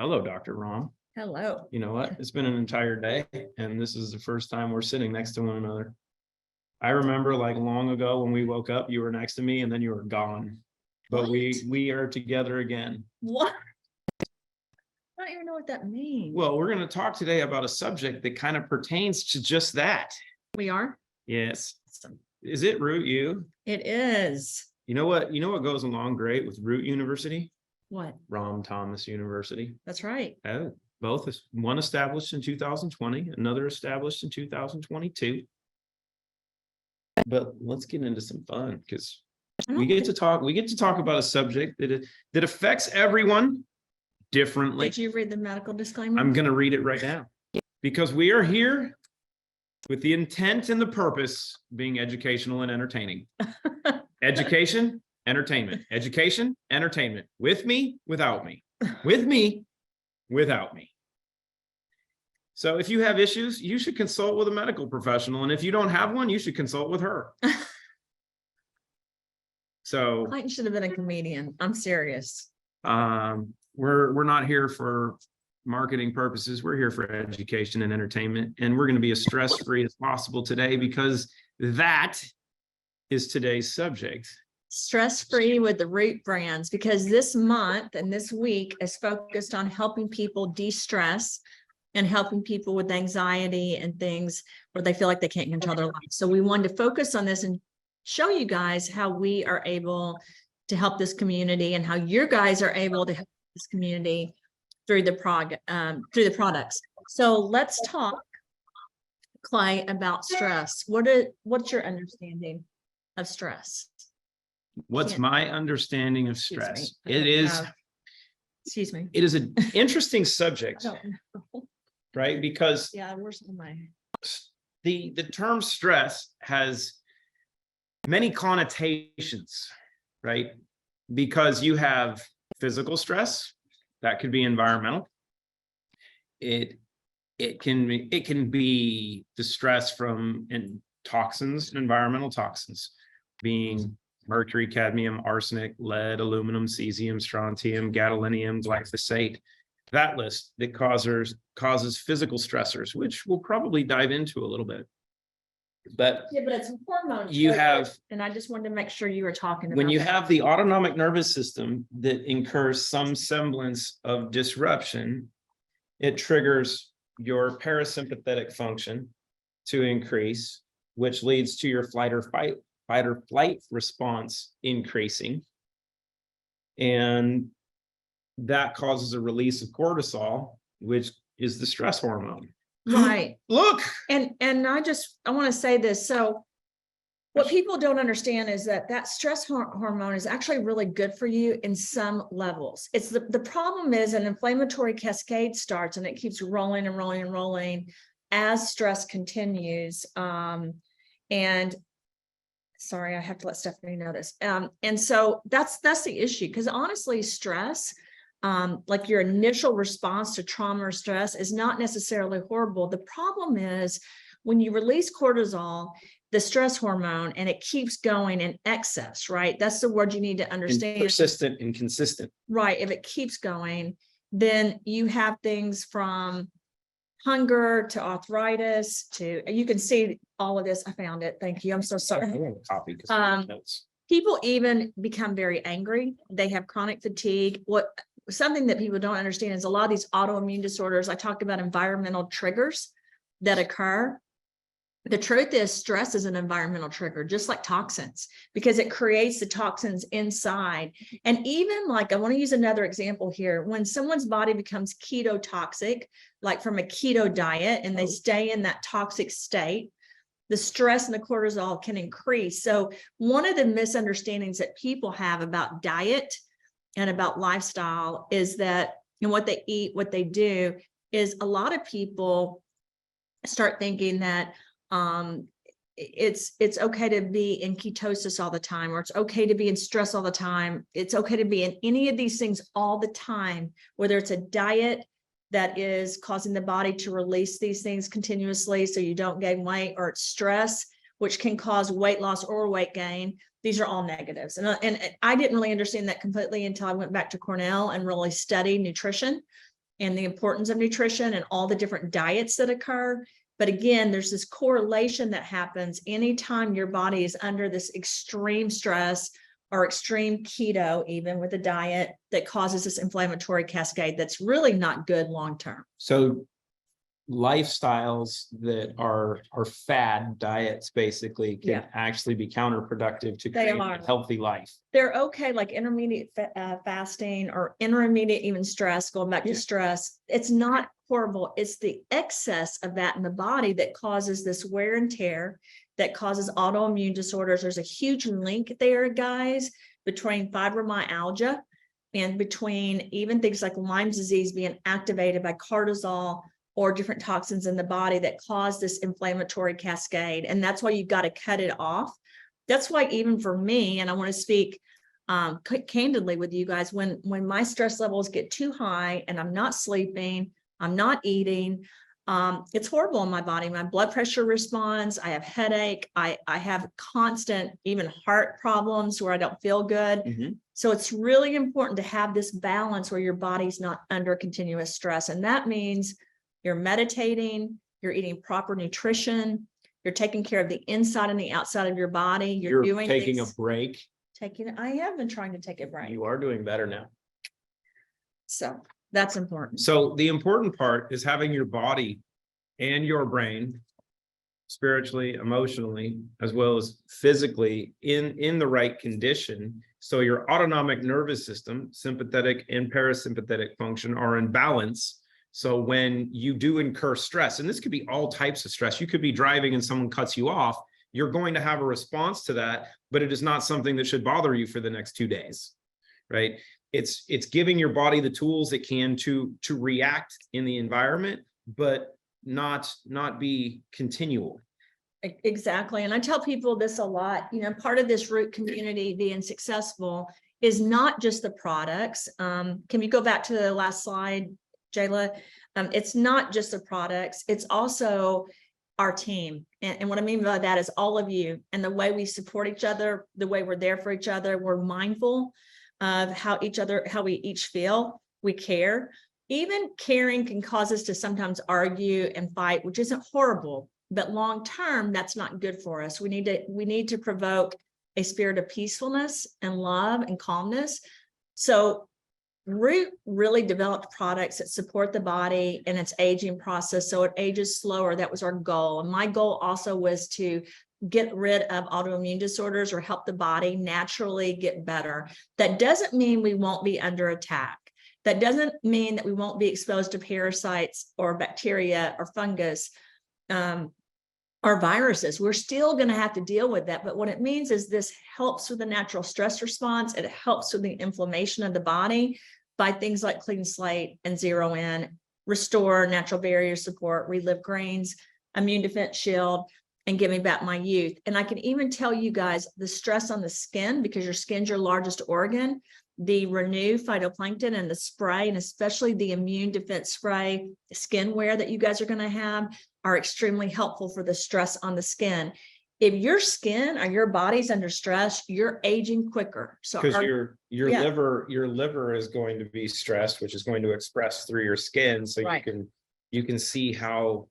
Hello, Dr. Rom. Hello. You know what? It's been an entire day, and this is the first time we're sitting next to one another. I remember like long ago when we woke up, you were next to me and then you were gone. But What? we are together again. What? I don't even know what that means. Well, we're going to talk today about a subject that kind of pertains to just that. We are? Yes. Awesome. Is it Root U? It is. You know what goes along great with Root University? What? Rom Thomas University. That's right. Oh, both is one established in 2020, another established in 2022. But let's get into some fun because we get to talk about a subject that affects everyone differently. Did you read the medical disclaimer? I'm going to read it right now because we are here with the intent and the purpose being educational and entertaining. Education, entertainment, education, entertainment, with me, without me, with me, without me. So if you have issues, you should consult with a medical professional. And if you don't have one, you should consult with her. So Clayton should have been a comedian. I'm serious. we're not here for marketing purposes. We're here for education and entertainment. And we're going to be as stress-free as possible today because that is today's subject. Stress-free with the Root brands, because this month and this week is focused on helping people de-stress and helping people with anxiety and things where they feel like they can't control their life. So we wanted to focus on this and show you guys how we are able to help this community and how you guys are able to help this community through the products. So let's talk, Clay, about stress. What's your understanding of stress? What's my understanding of stress? It Excuse me. is an interesting subject, I don't know. right? Because Yeah, where's my the term stress has many connotations, right? Because you have physical stress, that could be environmental. It can be the stress from toxins, environmental toxins, being mercury, cadmium, arsenic, lead, aluminum, cesium, strontium, gadolinium, glyphosate. That list that causes physical stressors, which we'll probably dive into a little bit. But yeah, but it's hormones. you have, and I just wanted to make sure you were talking about when you that. have the autonomic nervous system that incurs some semblance of disruption, it triggers your parasympathetic function to increase, which leads to your fight or flight response increasing. And that causes a release of cortisol, which is the stress hormone. Right. Look. And I want to say this. So what people don't understand is that stress hormone is actually really good for you in some levels. It's the problem is an inflammatory cascade starts and it keeps rolling and rolling and rolling as stress continues. And sorry, I have to let Stephanie know this. And so that's the issue, because honestly, stress, like your initial response to trauma or stress, is not necessarily horrible. The problem is when you release cortisol, the stress hormone, and it keeps going in excess, right? That's the word you need to understand. And persistent and consistent. Right. If it keeps going, then you have things from hunger to arthritis to, you can see all of this. I found it. Thank you. I'm so sorry. I want a copy because I have notes. People even become very angry. They have chronic fatigue. Something that people don't understand is a lot of these autoimmune disorders. I talked about environmental triggers that occur. The truth is stress is an environmental trigger, just like toxins, because it creates the toxins inside. And even like, I want to use another example here. When someone's body becomes ketotoxic, like from a keto diet, and they stay in that toxic state, the stress and the cortisol can increase. So one of the misunderstandings that people have about diet and about lifestyle is that, and what they eat, what they do, is a lot of people start thinking that it's okay to be in ketosis all the time, or it's okay to be in stress all the time. It's okay to be in any of these things all the time, whether it's a diet that is causing the body to release these things continuously so you don't gain weight, or it's stress, which can cause weight loss or weight gain. These are all negatives. And I didn't really understand that completely until I went back to Cornell and really studied nutrition. and the importance of nutrition and all the different diets that occur. But again, there's this correlation that happens anytime your body is under this extreme stress or extreme keto, even with a diet, that causes this inflammatory cascade that's really not good long-term. So lifestyles that are fad diets basically can Yeah. actually be counterproductive to They create are. a healthy life. They're okay, like intermediate fasting or intermediate even stress, going back Yeah. to stress. It's not horrible. It's the excess of that in the body that causes this wear and tear, that causes autoimmune disorders. There's a huge link there, guys, between fibromyalgia and between even things like Lyme disease being activated by cortisol or different toxins in the body that cause this inflammatory cascade. And that's why you've got to cut it off. That's why even for me, and I want to speak candidly with you guys, when my stress levels get too high and I'm not sleeping, I'm not eating, it's horrible in my body. My blood pressure responds. I have headache. I have constant even heart problems where I don't feel good. Mhm. So it's really important to have this balance where your body's not under continuous stress. And that means you're meditating, you're eating proper nutrition, you're taking care of the inside and the outside of your body. You're doing taking things, a break. I have been trying to take a break. You are doing better now. So that's important. So the important part is having your body and your brain spiritually, emotionally, as well as physically in the right condition. So your autonomic nervous system, sympathetic and parasympathetic function are in balance. So when you do incur stress, and this could be all types of stress, you could be driving and someone cuts you off, you're going to have a response to that, but it is not something that should bother you for the next 2 days, right? It's giving your body the tools it can to react in the environment, but not be continual. Exactly. And I tell people this a lot, part of this root community being successful is not just the products. Can we go back to the last slide, Jayla? It's not just the products, it's also our team. And what I mean by that is all of you and the way we support each other, the way we're there for each other. We're mindful of how we each feel. We care. Even caring can cause us to sometimes argue and fight, which isn't horrible, but long term, that's not good for us. We need to provoke a spirit of peacefulness and love and calmness. So Root really developed products that support the body in its aging process, so it ages slower. That was our goal. And my goal also was to get rid of autoimmune disorders or help the body naturally get better. That doesn't mean we won't be under attack. That doesn't mean that we won't be exposed to parasites or bacteria or fungus or viruses. We're still going to have to deal with that. But what it means is this helps with the natural stress response. It helps with the inflammation of the body by things like Clean Slate and Zero In, Restore, Natural Barrier Support, Relive Greens, Immune Defense Shield, and Give Me Back My Youth. And I can even tell you guys the stress on the skin, because your skin's your largest organ, the Renew phytoplankton and the spray, and especially the immune defense spray, skin wear that you guys are going to have, are extremely helpful for the stress on the skin. If your skin or your body's under stress, you're aging quicker. So because your liver is going to be stressed, which is going to express through your skin. So Right. you can see how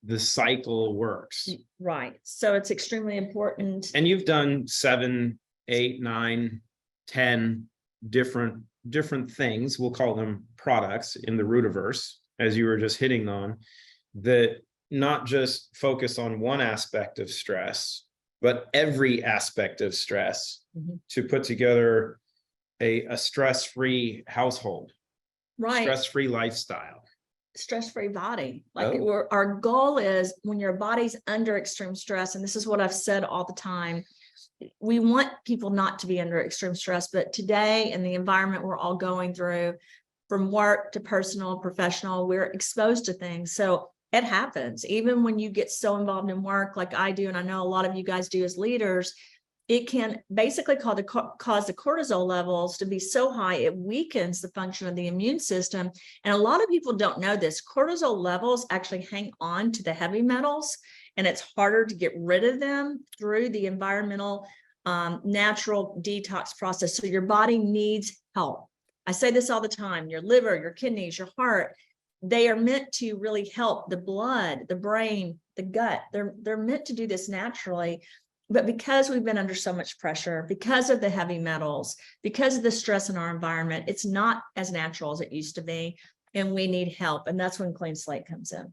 the cycle works. Right. So it's extremely important. And you've done 7, 8, 9, 10 different things. We'll call them products in the Rootverse, as you were just hitting on, that not just focus on one aspect of stress, but every aspect of stress to put together a stress-free household, Right. stress-free lifestyle. Stress-free body. Our goal is when your body's under extreme stress, and this is what I've said all the time, we want people not to be under extreme stress, but today in the environment we're all going through, from work to personal, professional, we're exposed to things. So it happens. Even when you get so involved in work like I do, and I know a lot of you guys do as leaders, it can basically cause the cortisol levels to be so high, it weakens the function of the immune system. And a lot of people don't know this. Cortisol levels actually hang on to the heavy metals, and it's harder to get rid of them through the environmental natural detox process. So your body needs help. I say this all the time, your liver, your kidneys, your heart, they are meant to really help the blood, the brain, the gut. They're meant to do this naturally. But because we've been under so much pressure, because of the heavy metals, because of the stress in our environment, it's not as natural as it used to be. And we need help. And that's when Clean Slate comes in.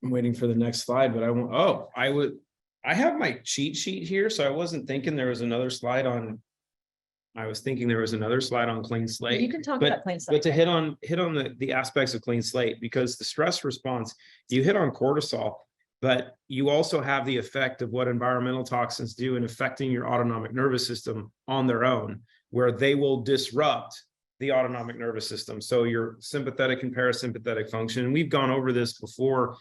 I'm waiting for the next slide, but I have my cheat sheet here, so I wasn't thinking there was another slide on. I was thinking there was another slide on Clean Slate. You can talk but, about Clean Slate. But to hit on the aspects of Clean Slate, because the stress response, you hit on cortisol, but you also have the effect of what environmental toxins do in affecting your autonomic nervous system on their own, where they will disrupt the autonomic nervous system. So your sympathetic and parasympathetic function, and we've gone over this before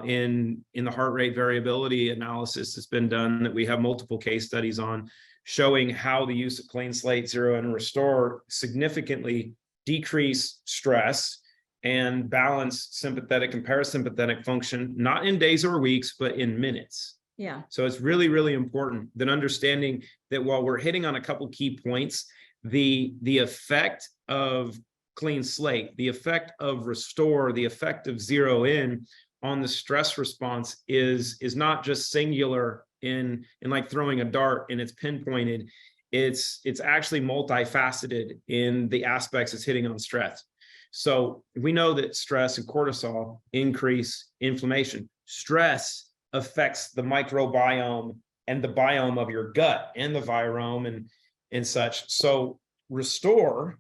in the heart rate variability analysis that's been done, that we have multiple case studies on, showing how the use of Clean Slate, Zero, and Restore significantly decrease stress and balance sympathetic and parasympathetic function, not in days or weeks, but in minutes. Yeah. So it's really, really important that understanding that while we're hitting on a couple key points, the effect of Clean Slate, the effect of Restore, the effect of Zero In on the stress response is not just singular in like throwing a dart and it's pinpointed. It's actually multifaceted in the aspects it's hitting on stress. So we know that stress and cortisol increase inflammation. Stress affects the microbiome and the biome of your gut and the virome and such. So Restore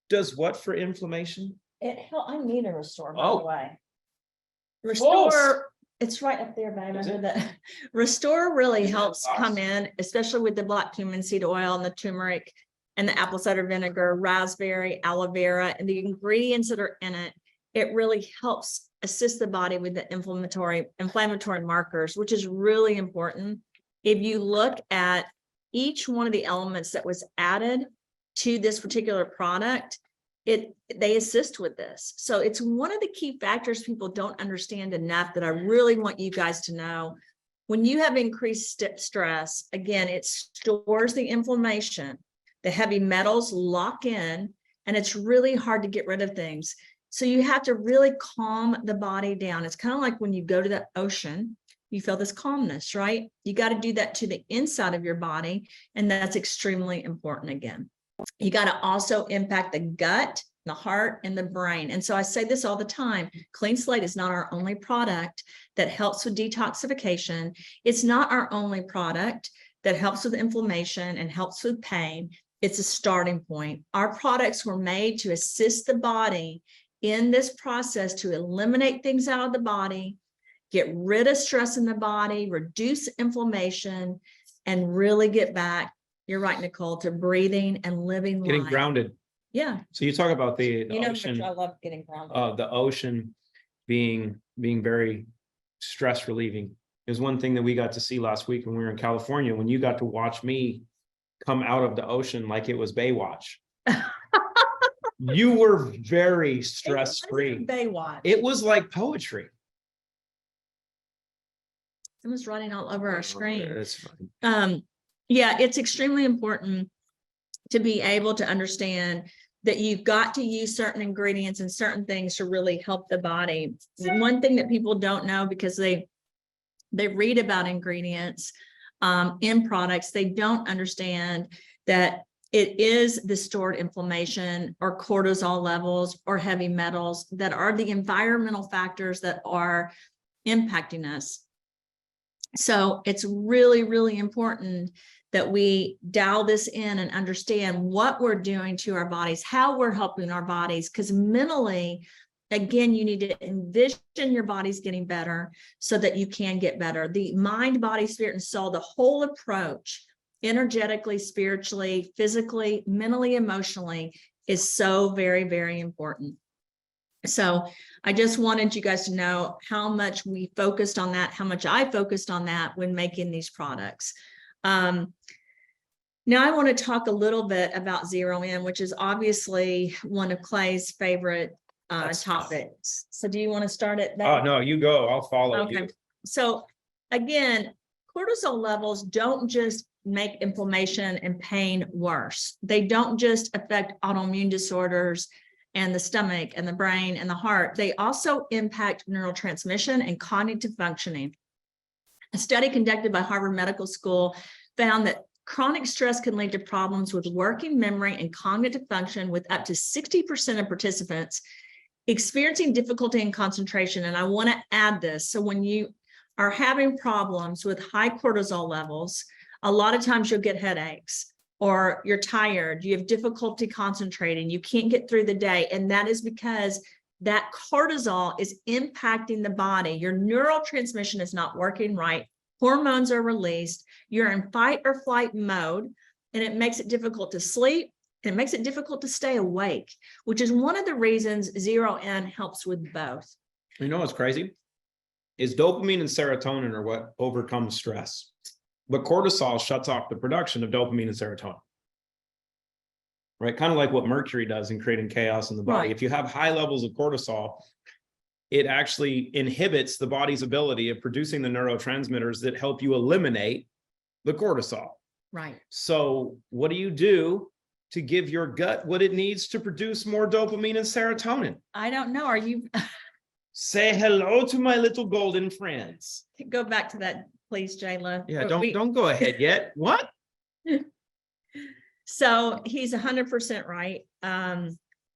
does what for inflammation? I need a Restore, by Oh. the way. False. Restore, it's right up there, babe. Is Under it? the Restore really Is it helps sauce? come in, especially with the black cumin seed oil and the turmeric and the apple cider vinegar, raspberry, aloe vera, and the ingredients that are in it. It really helps assist the body with the inflammatory markers, which is really important. If you look at each one of the elements that was added to this particular product, they assist with this. So it's one of the key factors people don't understand enough that I really want you guys to know. When you have increased stress, again, it stores the inflammation, the heavy metals lock in, and it's really hard to get rid of things. So you have to really calm the body down. It's kind of like when you go to the ocean, you feel this calmness, right? You got to do that to the inside of your body. And that's extremely important again. You got to also impact the gut, the heart, and the brain. And so I say this all the time, Clean Slate is not our only product that helps with detoxification. It's not our only product that helps with inflammation and helps with pain. It's a starting point. Our products were made to assist the body in this process to eliminate things out of the body, get rid of stress in the body, reduce inflammation, and really get back, you're right, Nicole, to breathing and living Getting life. grounded. Yeah. So you talk about the You know, ocean. I love getting grounded. The ocean being very stress relieving. Is one thing that we got to see last week when we were in California, when you got to watch me come out of the ocean like it was Baywatch. You were very stress free. Baywatch. It was like poetry. Someone's running all over our screen. That's fine. Yeah, it's extremely important to be able to understand that you've got to use certain ingredients and certain things to really help the body. One thing that people don't know, because they read about ingredients in products, they don't understand that it is the stored inflammation or cortisol levels or heavy metals that are the environmental factors that are impacting us. So it's really, really important that we dial this in and understand what we're doing to our bodies, how we're helping our bodies, because mentally, again, you need to envision your body's getting better so that you can get better. The mind, body, spirit, and soul, the whole approach, energetically, spiritually, physically, mentally, emotionally, is so very, very important. So I just wanted you guys to know how much we focused on that, how much I focused on that when making these products. Now I want to talk a little bit about Zero In, which is obviously one of Clay's favorite topics. So do you want to start it? Oh, no, you go. I'll follow you. So again, cortisol levels don't just make inflammation and pain worse. They don't just affect autoimmune disorders and the stomach and the brain and the heart. They also impact neurotransmission and cognitive functioning. A study conducted by Harvard Medical School found that chronic stress can lead to problems with working memory and cognitive function, with up to 60% of participants experiencing difficulty in concentration. And I want to add this. So when you are having problems with high cortisol levels, a lot of times you'll get headaches, or you're tired, you have difficulty concentrating, you can't get through the day. And that is because that cortisol is impacting the body. Your neurotransmission is not working right. Hormones are released. You're in fight or flight mode, and it makes it difficult to sleep. And it makes it difficult to stay awake, which is one of the reasons 0N helps with both. You know what's crazy? Is dopamine and serotonin are what overcome stress. But cortisol shuts off the production of dopamine and serotonin. Right? Kind of like what mercury does in creating chaos in the body. Right. If you have high levels of cortisol, it actually inhibits the body's ability of producing the neurotransmitters that help you eliminate the cortisol. Right. So what do you do to give your gut what it needs to produce more dopamine and serotonin? I don't know. Are you Say hello to my little golden friends. go back to that, please, Jayla? Yeah, don't go ahead yet. What? So he's 100% right.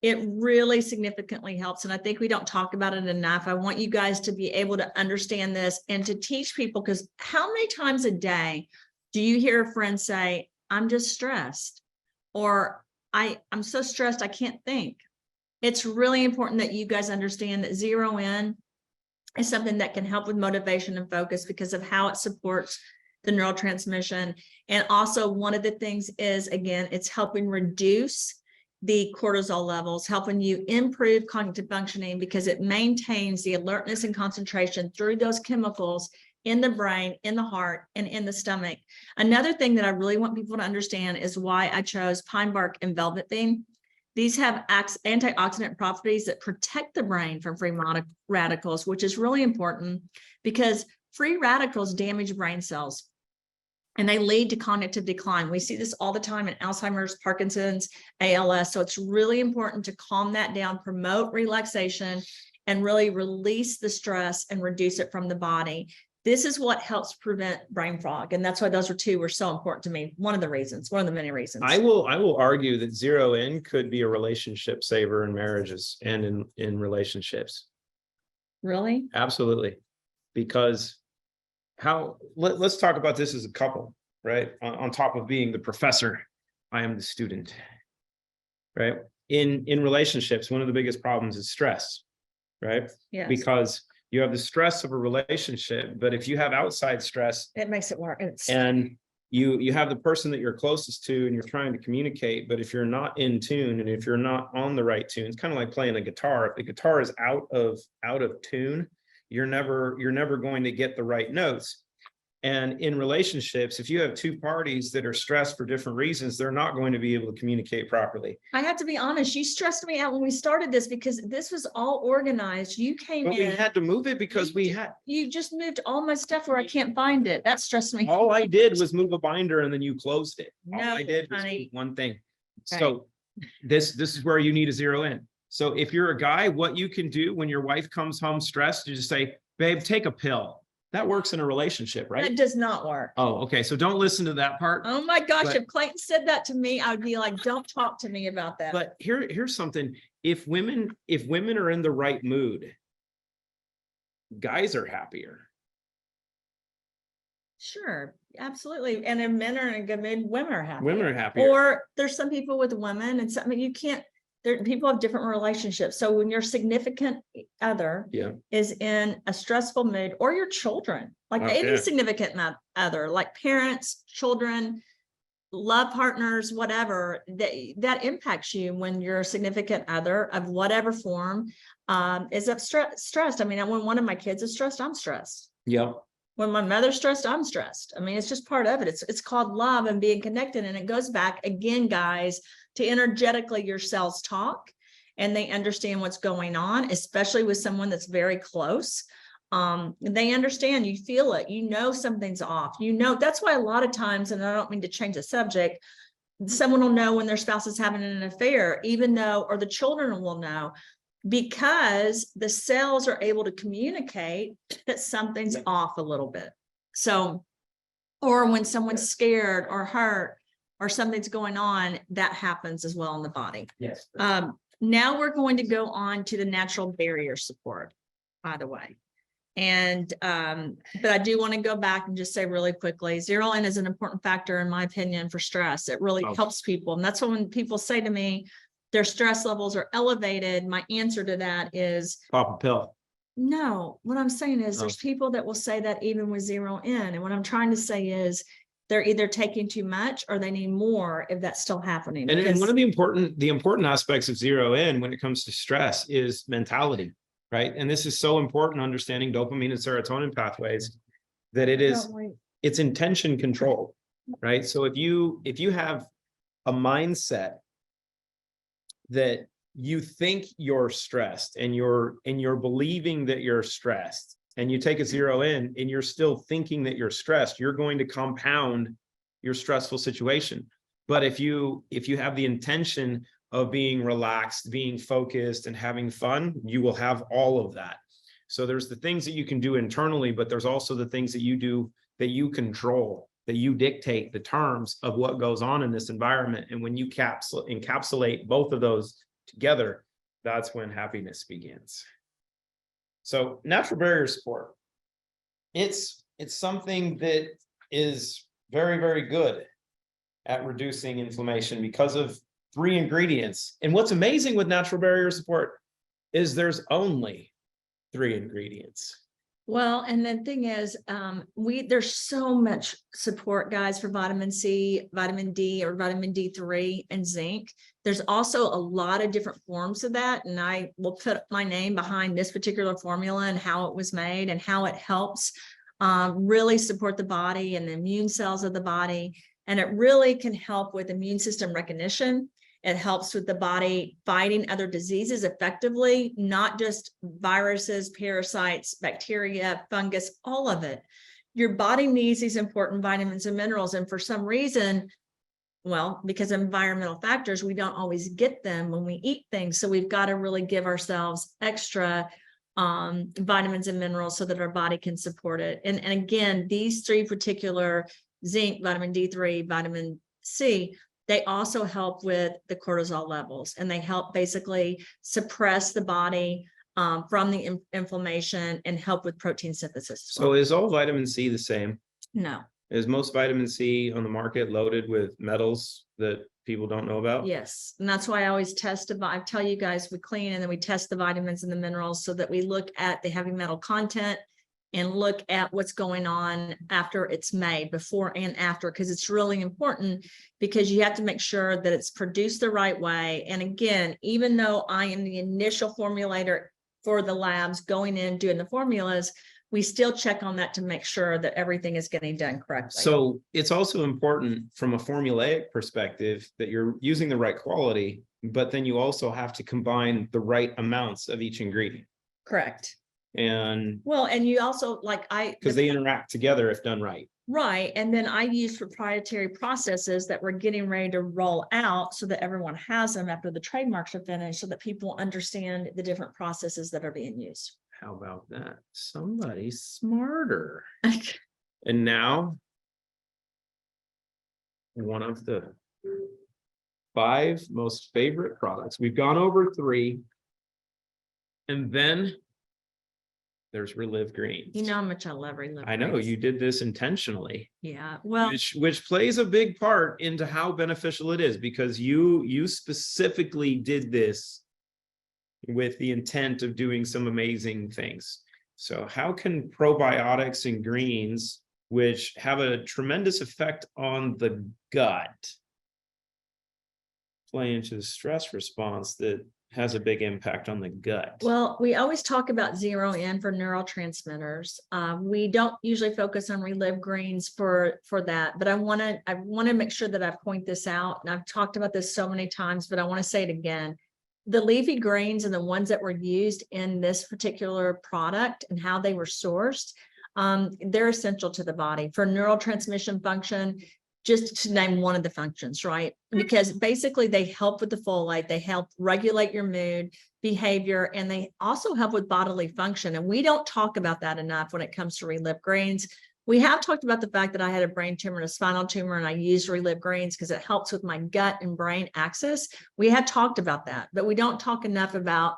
It really significantly helps. And I think we don't talk about it enough. I want you guys to be able to understand this and to teach people, because how many times a day do you hear a friend say, I'm just stressed, or I'm so stressed I can't think? It's really important that you guys understand that 0N is something that can help with motivation and focus because of how it supports the neurotransmission. And also one of the things is, again, it's helping reduce the cortisol levels, helping you improve cognitive functioning because it maintains the alertness and concentration through those chemicals in the brain, in the heart, and in the stomach. Another thing that I really want people to understand is why I chose pine bark and velveteen. These have antioxidant properties that protect the brain from free radicals, which is really important because free radicals damage brain cells and they lead to cognitive decline. We see this all the time in Alzheimer's, Parkinson's, ALS. So it's really important to calm that down, promote relaxation, and really release the stress and reduce it from the body. This is what helps prevent brain fog. And that's why those two were so important to me. One of the many reasons. I will argue that 0N could be a relationship saver in marriages and in relationships. Really? Absolutely. Because let's talk about this as a couple, right? On top of being the professor, I am the student, right? In relationships, one of the biggest problems is stress, right? Yes. Because you have the stress of a relationship, but if you have outside stress, It makes it work. and you have the person that you're closest to and you're trying to communicate, but if you're not in tune and if you're not on the right tune, it's kind of like playing a guitar. If the guitar is out of tune, you're never going to get the right notes. And in relationships, if you have two parties that are stressed for different reasons, they're not going to be able to communicate properly. I have to be honest, you stressed me out when we started this because this was all organized. You came But we in, had to move it because you just moved all my stuff where I can't find it. That stressed me. all I did was move a binder and then you closed it. All No, I did was honey. move one thing. Okay. So this is where you need a 0N. So if you're a guy, what you can do when your wife comes home stressed, you just say, babe, take a pill. That works in a relationship, right? That does not work. Oh, okay. So don't listen to that part. Oh my gosh, But- if Clayton said that to me, I would be like, don't talk to me about that. But here's something. If women are in the right mood, guys are happier. Sure, absolutely. And if men are in a good mood, women are happy. Women are happier. Or there's some people with women and some, I mean, you can't, people have different relationships. So when your significant other Yeah. is in a stressful mood, or your children, like any Okay. significant other, like parents, children, love partners, whatever, that impacts you when your significant other of whatever form is stressed. I mean, when one of my kids is stressed, I'm stressed. Yep. When my mother's stressed, I'm stressed. I mean, it's just part of it. It's called love and being connected. And it goes back again, guys, to energetically your cells talk and they understand what's going on, especially with someone that's very close. They understand, you feel it, you know, something's off, you know, that's why a lot of times, and I don't mean to change the subject, someone will know when their spouse is having an affair, even though, or the children will know, because the cells are able to communicate that something's off a little bit. So, or when someone's scared or hurt or something's going on, that happens as well in the body. Yes. Now we're going to go on to the natural barrier support, by the way. And, but I do want to go back and just say really quickly, zeroing is an important factor, in my opinion, for stress. It really helps people. And that's when people say to me, their stress levels are elevated. My answer to that is Pop a pill. no. What I'm saying is there's people that will say that even with zero in. And what I'm trying to say is they're either taking too much or they need more if that's still happening. And one of the important aspects of zero in when it comes to stress is mentality, right? And this is so important, understanding dopamine and serotonin pathways, that it's intention control, right? So if you have a mindset that you think you're stressed and you're believing that you're stressed, and you take a zero in and you're still thinking that you're stressed, you're going to compound your stressful situation. But if you have the intention of being relaxed, being focused, and having fun, you will have all of that. So there's the things that you can do internally, but there's also the things that you do that you control, that you dictate the terms of what goes on in this environment. And when you encapsulate both of those together, that's when happiness begins. So natural barrier support, it's something that is very, very good at reducing inflammation because of 3 ingredients. And what's amazing with natural barrier support is there's only 3 ingredients. Well, and the thing is, there's so much support, guys, for vitamin C, vitamin D, or vitamin D3 and zinc. There's also a lot of different forms of that. And I will put my name behind this particular formula and how it was made and how it helps really support the body and the immune cells of the body. And it really can help with immune system recognition. It helps with the body fighting other diseases effectively, not just viruses, parasites, bacteria, fungus, all of it. Your body needs these important vitamins and minerals. And for some reason, well, because of environmental factors, we don't always get them when we eat things. So we've got to really give ourselves extra vitamins and minerals so that our body can support it. And again, these 3 particular, zinc, vitamin D3, vitamin C, they also help with the cortisol levels, and they help basically suppress the body from the inflammation and help with protein synthesis. So is all vitamin C the same? No. Is most vitamin C on the market loaded with metals that people don't know about? Yes. And that's why I always test, I tell you guys, we clean and then we test the vitamins and the minerals so that we look at the heavy metal content and look at what's going on after it's made, before and after, because it's really important, because you have to make sure that it's produced the right way. And again, even though I am the initial formulator for the labs going in doing the formulas, we still check on that to make sure that everything is getting done correctly. So it's also important from a formulaic perspective that you're using the right quality, but then you also have to combine the right amounts of each ingredient. Correct. And well, and you also because they interact together if done right. Right. And then I use proprietary processes that we're getting ready to roll out so that everyone has them after the trademarks are finished, so that people understand the different processes that are being used. How about that? Somebody smarter. And now, one of the 5 most favorite products. We've gone over 3. And then there's Reliv Greens. You know how much I love Relive. I know you did this intentionally. Yeah. Well, which plays a big part into how beneficial it is, because you specifically did this with the intent of doing some amazing things. So how can probiotics and greens, which have a tremendous effect on the gut, play into the stress response that has a big impact on the gut? well, we always talk about zero in for neurotransmitters. We don't usually focus on Relive Greens for that, but I want to make sure that I point this out. And I've talked about this so many times, but I want to say it again. the leafy greens and the ones that were used in this particular product and how they were sourced, they're essential to the body for neurotransmission function, just to name one of the functions, right? Because basically they help with the folate, they help regulate your mood, behavior, and they also help with bodily function. And we don't talk about that enough when it comes to Reliv Greens. We have talked about the fact that I had a brain tumor and a spinal tumor, and I used Reliv Greens because it helps with my gut and brain axis. We have talked about that, but we don't talk enough about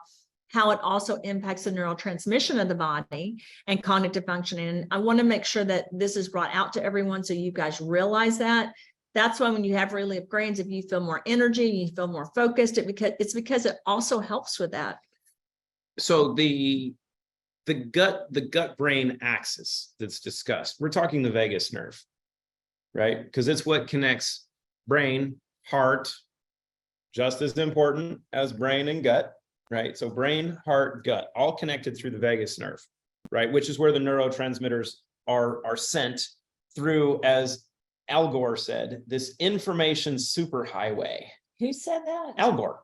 how it also impacts the neurotransmission of the body and cognitive function. And I want to make sure that this is brought out to everyone so you guys realize that. That's why when you have Reliv Greens, if you feel more energy, you feel more focused, it's because it also helps with that. So the gut brain axis that's discussed, we're talking the vagus nerve, right? Because it's what connects brain, heart, just as important as brain and gut, right? So brain, heart, gut, all connected through the vagus nerve, right? Which is where the neurotransmitters are sent through, as Al Gore said, this information superhighway. Who said that? Al Gore.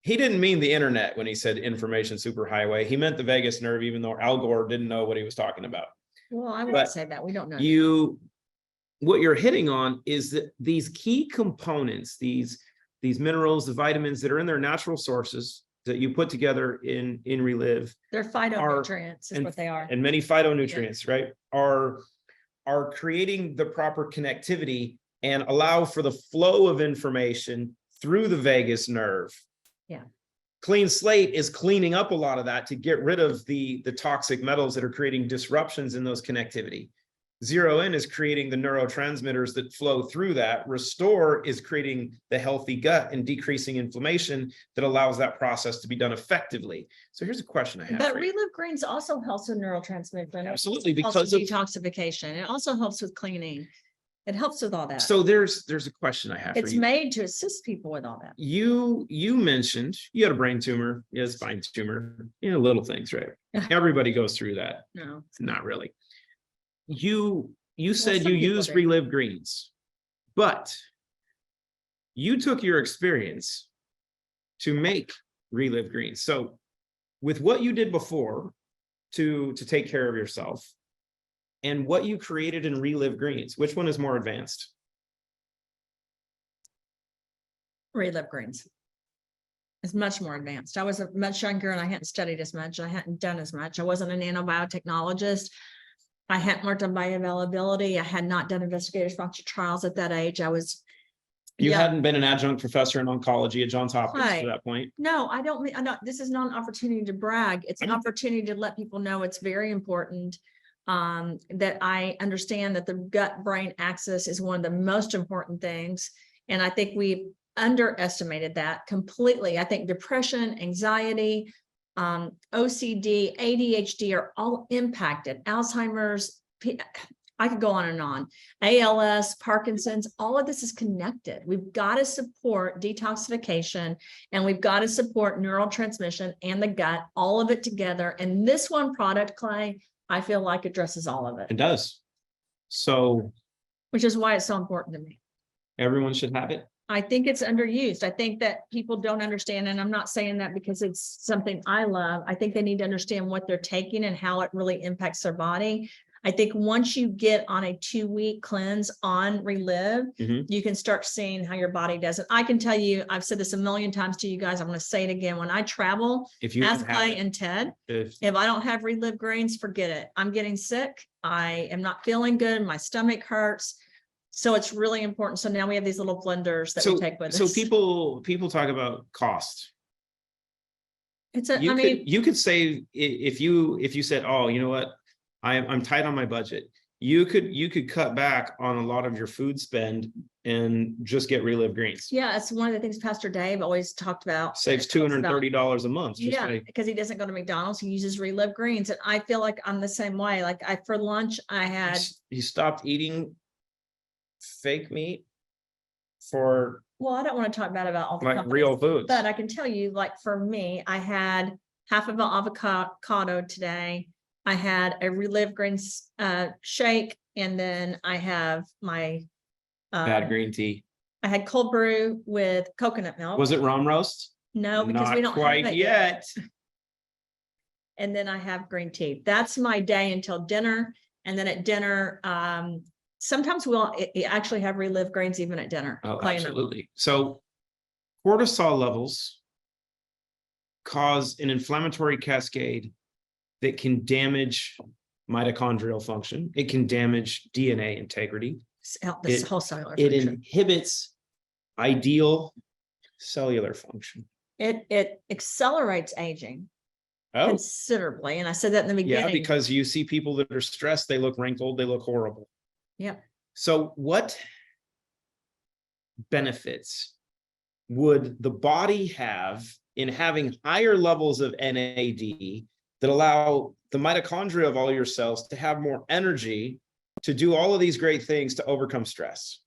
He didn't mean the internet when he said information superhighway. He meant the vagus nerve, even though Al Gore didn't know what he was talking about. Well, I would say that we don't know. What you're hitting on is that these key components, these minerals, the vitamins that are in their natural sources that you put together in Reliv. They're phytonutrients is what they are. And many phytonutrients, right, are creating the proper connectivity and allow for the flow of information through the vagus nerve. Yeah. Clean Slate is cleaning up a lot of that to get rid of the toxic metals that are creating disruptions in those connectivity. Zero In is creating the neurotransmitters that flow through that. Restore is creating the healthy gut and decreasing inflammation that allows that process to be done effectively. So here's a question I have. But Reliv Greens also helps with neurotransmission. Absolutely, because of of detoxification. It also helps with cleaning. It helps with all that. So there's a question I have for you. It's made to assist people with all that. You mentioned you had a brain tumor, you had a spine tumor, little things, right? Everybody goes through that. No, Not really. You said some you people used do. Reliv Greens, but you took your experience to make Reliv Greens. So with what you did before to take care of yourself and what you created in Reliv Greens, which one is more advanced? Reliv Greens. It's much more advanced. I was much younger and I hadn't studied as much. I hadn't done as much. I wasn't a nanobiotechnologist. I hadn't worked on bioavailability. I had not done investigator sponsored trials at that age. You hadn't been an adjunct professor in oncology at Johns Hopkins Right. to that point. No, I don't. This is not an opportunity to brag. It's an opportunity to let people know it's very important that I understand that the gut-brain axis is one of the most important things. And I think we've underestimated that completely. I think depression, anxiety, OCD, ADHD are all impacted. Alzheimer's, I could go on and on. ALS, Parkinson's, all of this is connected. We've got to support detoxification and we've got to support neurotransmission and the gut, all of it together. And this one product, Clay, I feel like addresses all of it. It does. So Which is why it's so important to me. everyone should have it. I think it's underused. I think that people don't understand, and I'm not saying that because it's something I love. I think they need to understand what they're taking and how it really impacts their body. I think once you get on a 2-week cleanse on Reliv, you can start seeing how your body does it. I can tell you, I've said this a million times to you guys. I'm going to say it again. When I travel, If you ask have Clay it. and Ted, If if I don't have Reliv Greens, forget it. I'm getting sick. I am not feeling good. My stomach hurts. So it's really important. So now we have these little blenders that we take with so us. people talk about cost. It's a, You could say if you said, oh, you know what, I'm tight on my budget. You could cut back on a lot of your food spend and just get Reliv Greens. yeah, it's one of the things Pastor Dave always talked about. Saves $230 a month. Just Yeah, by- because he doesn't go to McDonald's. He uses Reliv Greens. And I feel like I'm the same way. Like for lunch, I had, he stopped eating fake meat for well, I don't want to talk bad about all the like companies, real foods. but I can tell you, like for me, I had half of an avocado today. I had a Reliv Greens shake, and then I have my bad green tea. I had cold brew with coconut milk. Was it rum roast? No, because we Not don't have quite it yet. yet. And then I have green tea. That's my day until dinner. And then at dinner, sometimes we'll actually have Relive Greens even at dinner. Oh, Clay in them. absolutely. So cortisol levels cause an inflammatory cascade that can damage mitochondrial function. It can damage DNA integrity. This It- whole cellular It function. inhibits ideal cellular function. It accelerates aging Oh, considerably. And I said that in the yeah, beginning. because you see people that are stressed, they look wrinkled, they look horrible. Yep. So what benefits would the body have in having higher levels of NAD that allow the mitochondria of all your cells to have more energy to do all of these great things to overcome stress?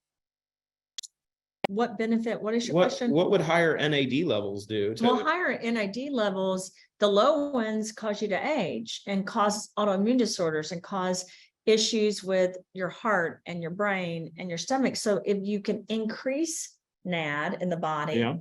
What benefit? What is your What question? would higher NAD levels do? Well, higher NAD levels, the low ones cause you to age and cause autoimmune disorders and cause issues with your heart and your brain and your stomach. So if you can increase NAD in the body, Yeah.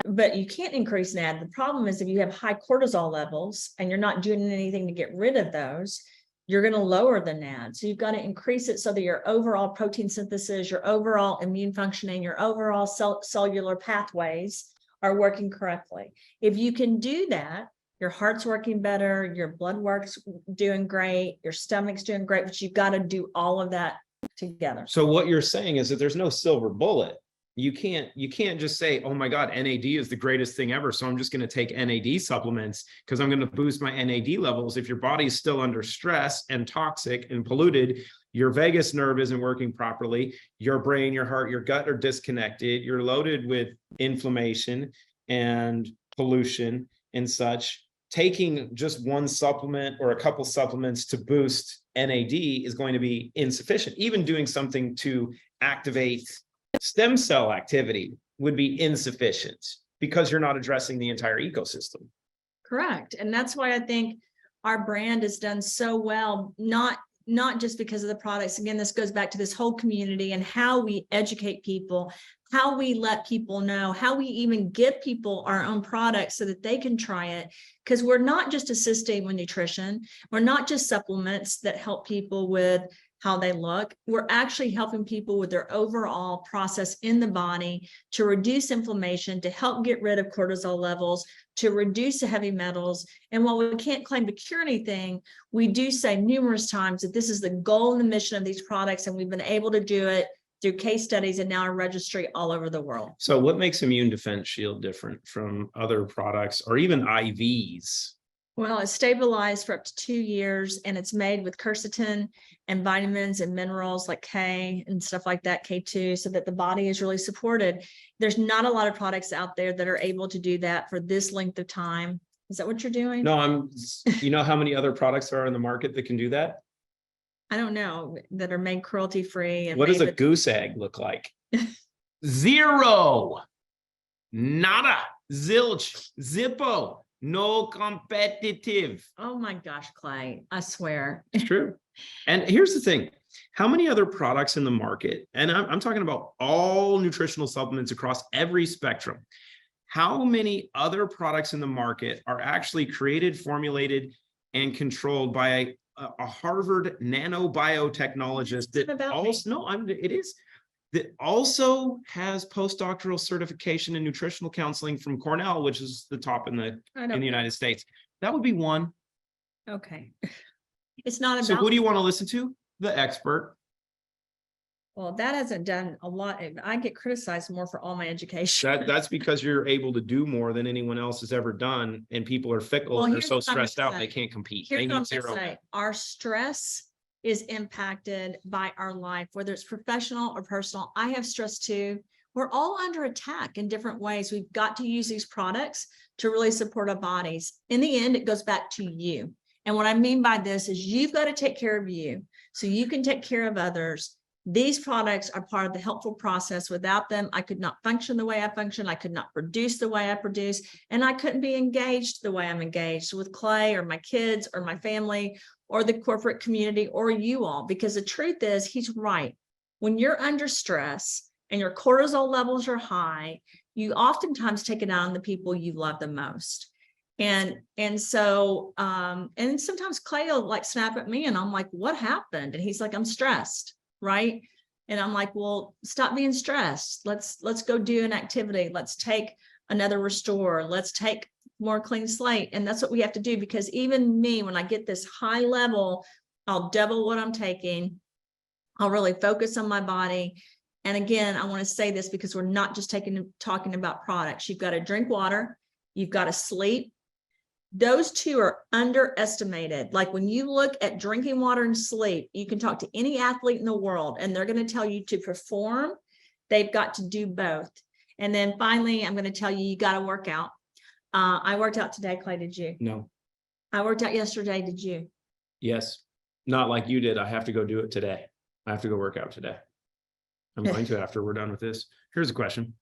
but you can't increase NAD. The problem is if you have high cortisol levels and you're not doing anything to get rid of those, you're going to lower the NAD. So you've got to increase it so that your overall protein synthesis, your overall immune functioning, your overall cellular pathways are working correctly. If you can do that, your heart's working better, your blood work's doing great, your stomach's doing great, but you've got to do all of that together. So what you're saying is that there's no silver bullet. You can't just say, oh my God, NAD is the greatest thing ever, so I'm just going to take NAD supplements because I'm going to boost my NAD levels. If your body's still under stress and toxic and polluted, your vagus nerve isn't working properly, your brain, your heart, your gut are disconnected, you're loaded with inflammation and pollution and such. Taking just one supplement or a couple supplements to boost NAD is going to be insufficient. Even doing something to activate stem cell activity would be insufficient because you're not addressing the entire ecosystem. Correct. And that's why I think our brand has done so well, not just because of the products. Again, this goes back to this whole community and how we educate people, how we let people know, how we even give people our own products so that they can try it. Because we're not just assisting with nutrition. We're not just supplements that help people with how they look. We're actually helping people with their overall process in the body to reduce inflammation, to help get rid of cortisol levels, to reduce the heavy metals. And while we can't claim to cure anything, we do say numerous times that this is the goal and the mission of these products, and we've been able to do it through case studies and now a registry all over the world. So what makes Immune Defense Shield different from other products or even IVs? Well, it's stabilized for up to 2 years, and it's made with quercetin and vitamins and minerals like K and stuff like that, K2, so that the body is really supported. There's not a lot of products out there that are able to do that for this length of time. Is that what you're doing? No, you know how many other products are in the market that can do that? I don't know, that are made cruelty free. And What does made a goose egg look like? Zero, nada, zilch, zippo. No competitive. Oh my gosh, Clay, I swear. It's true. And here's the thing. How many other products in the market, and I'm talking about all nutritional supplements across every spectrum, how many other products in the market are actually created, formulated, and controlled by a Harvard nanobiotechnologist that also, it is, that also has postdoctoral certification in nutritional counseling from Cornell, which is the top in the United States? That would be one. Okay. It's not about. So who do you want to listen to? The expert. Well, that hasn't done a lot. I get criticized more for all my education. That's because you're able to do more than anyone else has ever done, and people are fickle. Well, They're here's so what I'm gonna stressed out say. they can't compete. Here's They what I'm need zero. gonna say. Our stress is impacted by our life, whether it's professional or personal. I have stress too. We're all under attack in different ways. We've got to use these products to really support our bodies. In the end, it goes back to you. And what I mean by this is you've got to take care of you so you can take care of others. These products are part of the helpful process. Without them, I could not function the way I function. I could not produce the way I produce, and I couldn't be engaged the way I'm engaged with Clay or my kids or my family or the corporate community or you all, because the truth is he's right. When you're under stress and your cortisol levels are high, you oftentimes take it out on the people you love the most. And so, and sometimes Clay will like snap at me and I'm like, what happened? And he's like, I'm stressed, right? And I'm like, well, stop being stressed. Let's go do an activity. Let's take another restore. Let's take more clean slate. And that's what we have to do, because even me, when I get this high level, I'll double what I'm taking. I'll really focus on my body. And again, I want to say this because we're not just talking about products. You've got to drink water. You've got to sleep. Those two are underestimated. Like when you look at drinking water and sleep, you can talk to any athlete in the world and they're going to tell you to perform. They've got to do both. And then finally, I'm going to tell you, you got to work out. I worked out today, Clay, did you? No. I worked out yesterday, did you? Yes. Not like you did. I have to go do it today. I have to go work out today. I'm going to after we're done with this. Here's a question.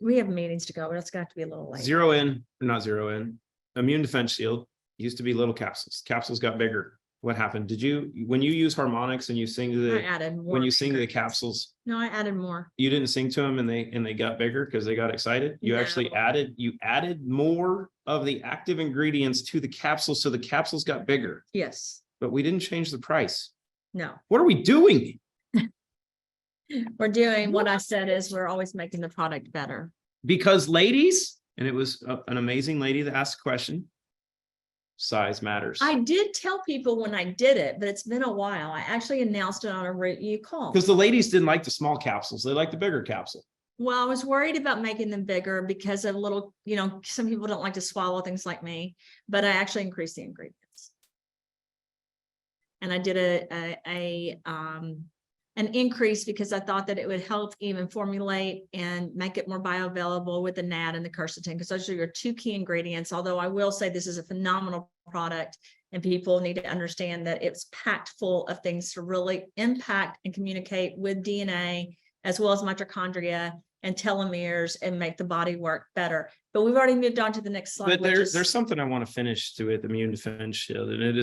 We have meetings to go, but it's going to have to be a little late. Zero in, or not zero in. Immune defense shield used to be little capsules. Capsules got bigger. What happened? Did you, when you use harmonics and you sing to I the, added more. when you sing to the capsules, No, I added more. you didn't sing to them and they got bigger because they got excited? You actually No. added more of the active ingredients to the capsules, so the capsules got bigger, Yes. but we didn't change the price. No. What are we doing? We're doing what I said is we're always making the product better. Because ladies, and it was an amazing lady that asked a question, size matters. I did tell people when I did it, but it's been a while. I actually announced it on a review call. Because the ladies didn't like the small capsules. They liked the bigger capsule. Well, I was worried about making them bigger because of little, you know, some people don't like to swallow things like me, but I actually increased the ingredients. And I did an increase because I thought that it would help even formulate and make it more bioavailable with the NAD and the quercetin, because those are your two key ingredients. Although I will say this is a phenomenal product and people need to understand that it's packed full of things to really impact and communicate with DNA, as well as mitochondria and telomeres, and make the body work better. But we've already moved on to the next slide. But there's something I want to finish to it, the immune defense shield. And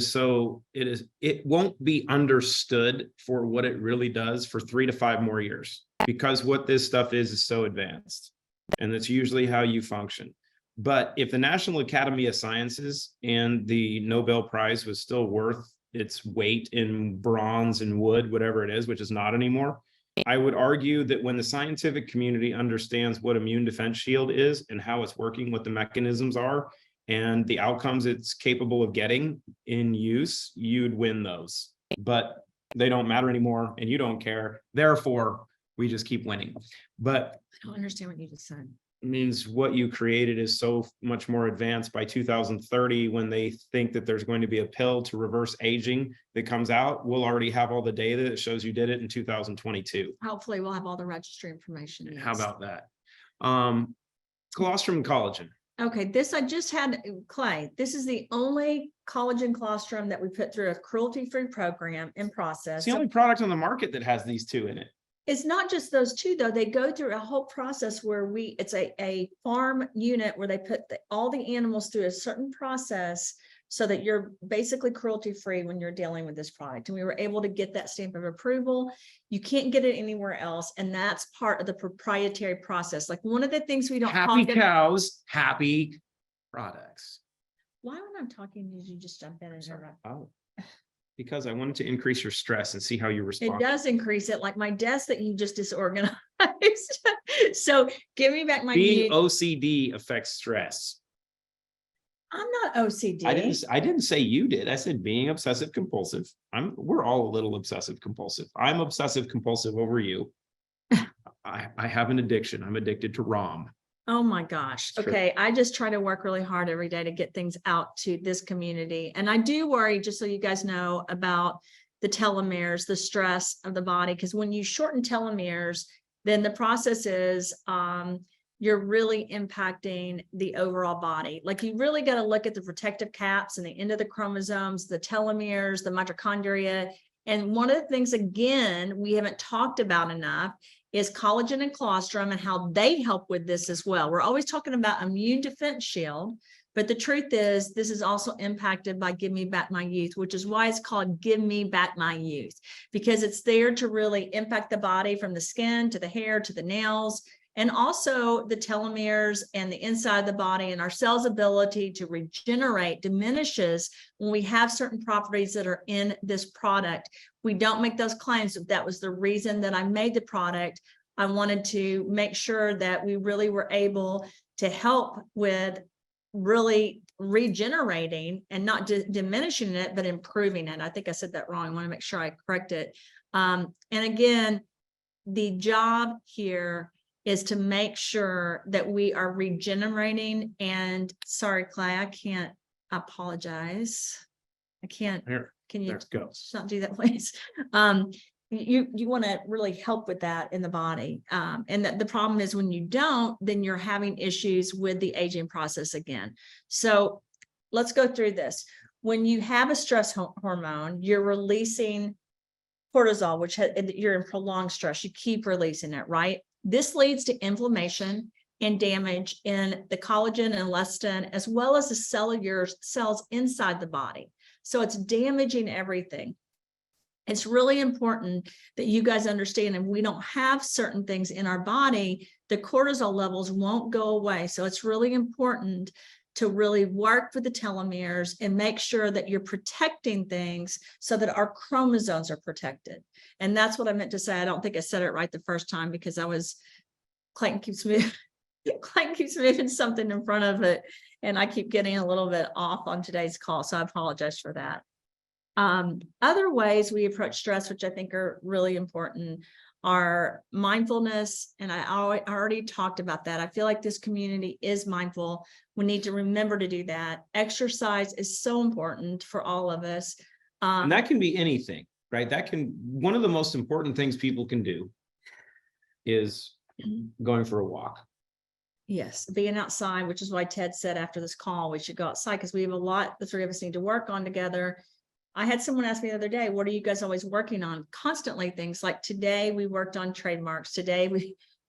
it won't be understood for what it really does for 3 to 5 more years, because what this stuff is so advanced. And that's usually how you function. But if the National Academy of Sciences and the Nobel Prize was still worth its weight in bronze and wood, whatever it is, which is not anymore, I would argue that when the scientific community understands what immune defense shield is and how it's working, what the mechanisms are, and the outcomes it's capable of getting in use, you'd win those. But they don't matter anymore and you don't care. Therefore, we just keep winning. But I don't understand what you just said. means what you created is so much more advanced. By 2030, when they think that there's going to be a pill to reverse aging that comes out, we'll already have all the data that shows you did it in 2022. Hopefully we'll have all the registry information. How Yes. about that? Colostrum and collagen. Okay, this I just had, Clay, this is the only collagen colostrum that we put through a cruelty-free program and process. It's the only product on the market that has these two in it. It's not just those two, though. They go through a whole process where it's a farm unit where they put all the animals through a certain process so that you're basically cruelty-free when you're dealing with this product. And we were able to get that stamp of approval. You can't get it anywhere else. And that's part of the proprietary process. Like one of the things we don't Happy talk about. cows, happy products. Why when I'm talking, did you just jump in and interrupt? Oh, because I wanted to increase your stress and see how you respond. It does increase it, like my desk that you just disorganized. So give me back my. Being OCD affects stress. I'm not OCD. I didn't say you did. I said being obsessive compulsive. We're all a little obsessive compulsive. I'm obsessive compulsive over you. I have an addiction. I'm addicted to ROM. Oh my gosh. Sure. Okay. I just try to work really hard every day to get things out to this community. And I do worry, just so you guys know, about the telomeres, the stress of the body, because when you shorten telomeres, then the process is you're really impacting the overall body. Like you really got to look at the protective caps and the end of the chromosomes, the telomeres, the mitochondria. And one of the things, again, we haven't talked about enough is collagen and colostrum and how they help with this as well. We're always talking about immune defense shield, but the truth is this is also impacted by Give Me Back My Youth, which is why it's called Give Me Back My Youth, because it's there to really impact the body from the skin to the hair to the nails. And also the telomeres and the inside of the body and our cells' ability to regenerate diminishes when we have certain properties that are in this product. We don't make those claims. That was the reason that I made the product. I wanted to make sure that we really were able to help with really regenerating and not diminishing it, but improving it. I think I said that wrong. I want to make sure I correct it. And again, the job here is to make sure that we are regenerating. And sorry, Clay, I can't apologize. I can't. Here, Can you let's go. just not do that, please? You want to really help with that in the body. And that the problem is when you don't, then you're having issues with the aging process again. So let's go through this. When you have a stress hormone, you're releasing cortisol, which you're in prolonged stress. You keep releasing it, right? This leads to inflammation and damage in the collagen and elastin, as well as the cellular cells inside the body. So it's damaging everything. It's really important that you guys understand, if we don't have certain things in our body, the cortisol levels won't go away. So it's really important to really work with the telomeres and make sure that you're protecting things so that our chromosomes are protected. And that's what I meant to say. I don't think I said it right the first time because Clayton keeps moving something in front of it, and I keep getting a little bit off on today's call. So I apologize for that. Other ways we approach stress, which I think are really important, are mindfulness. And I already talked about that. I feel like this community is mindful. We need to remember to do that. Exercise is so important for all of us. And that can be anything, right? One of the most important things people can do is going for a walk. Yes, being outside, which is why Ted said after this call, we should go outside because we have a lot the three of us need to work on together. I had someone ask me the other day, what are you guys always working on? Constantly things like today we worked on trademarks. Today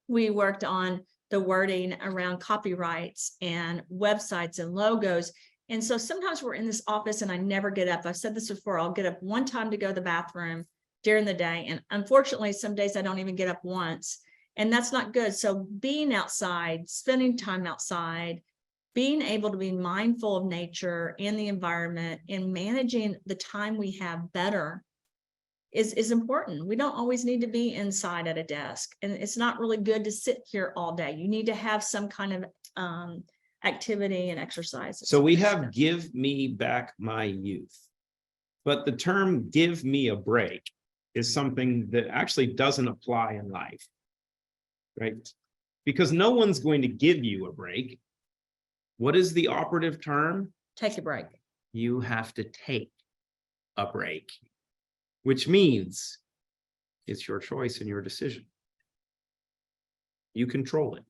we worked on the wording around copyrights and websites and logos. And so sometimes we're in this office and I never get up. I've said this before, I'll get up one time to go to the bathroom during the day. And unfortunately, some days I don't even get up once. And that's not good. So being outside, spending time outside, being able to be mindful of nature and the environment and managing the time we have better is important. We don't always need to be inside at a desk, and it's not really good to sit here all day. You need to have some kind of activity and exercise. So we have give me back my youth, but the term give me a break is something that actually doesn't apply in life, right? Because no one's going to give you a break. What is the operative term? Take a break. You have to take a break, which means it's your choice and your decision. You control it.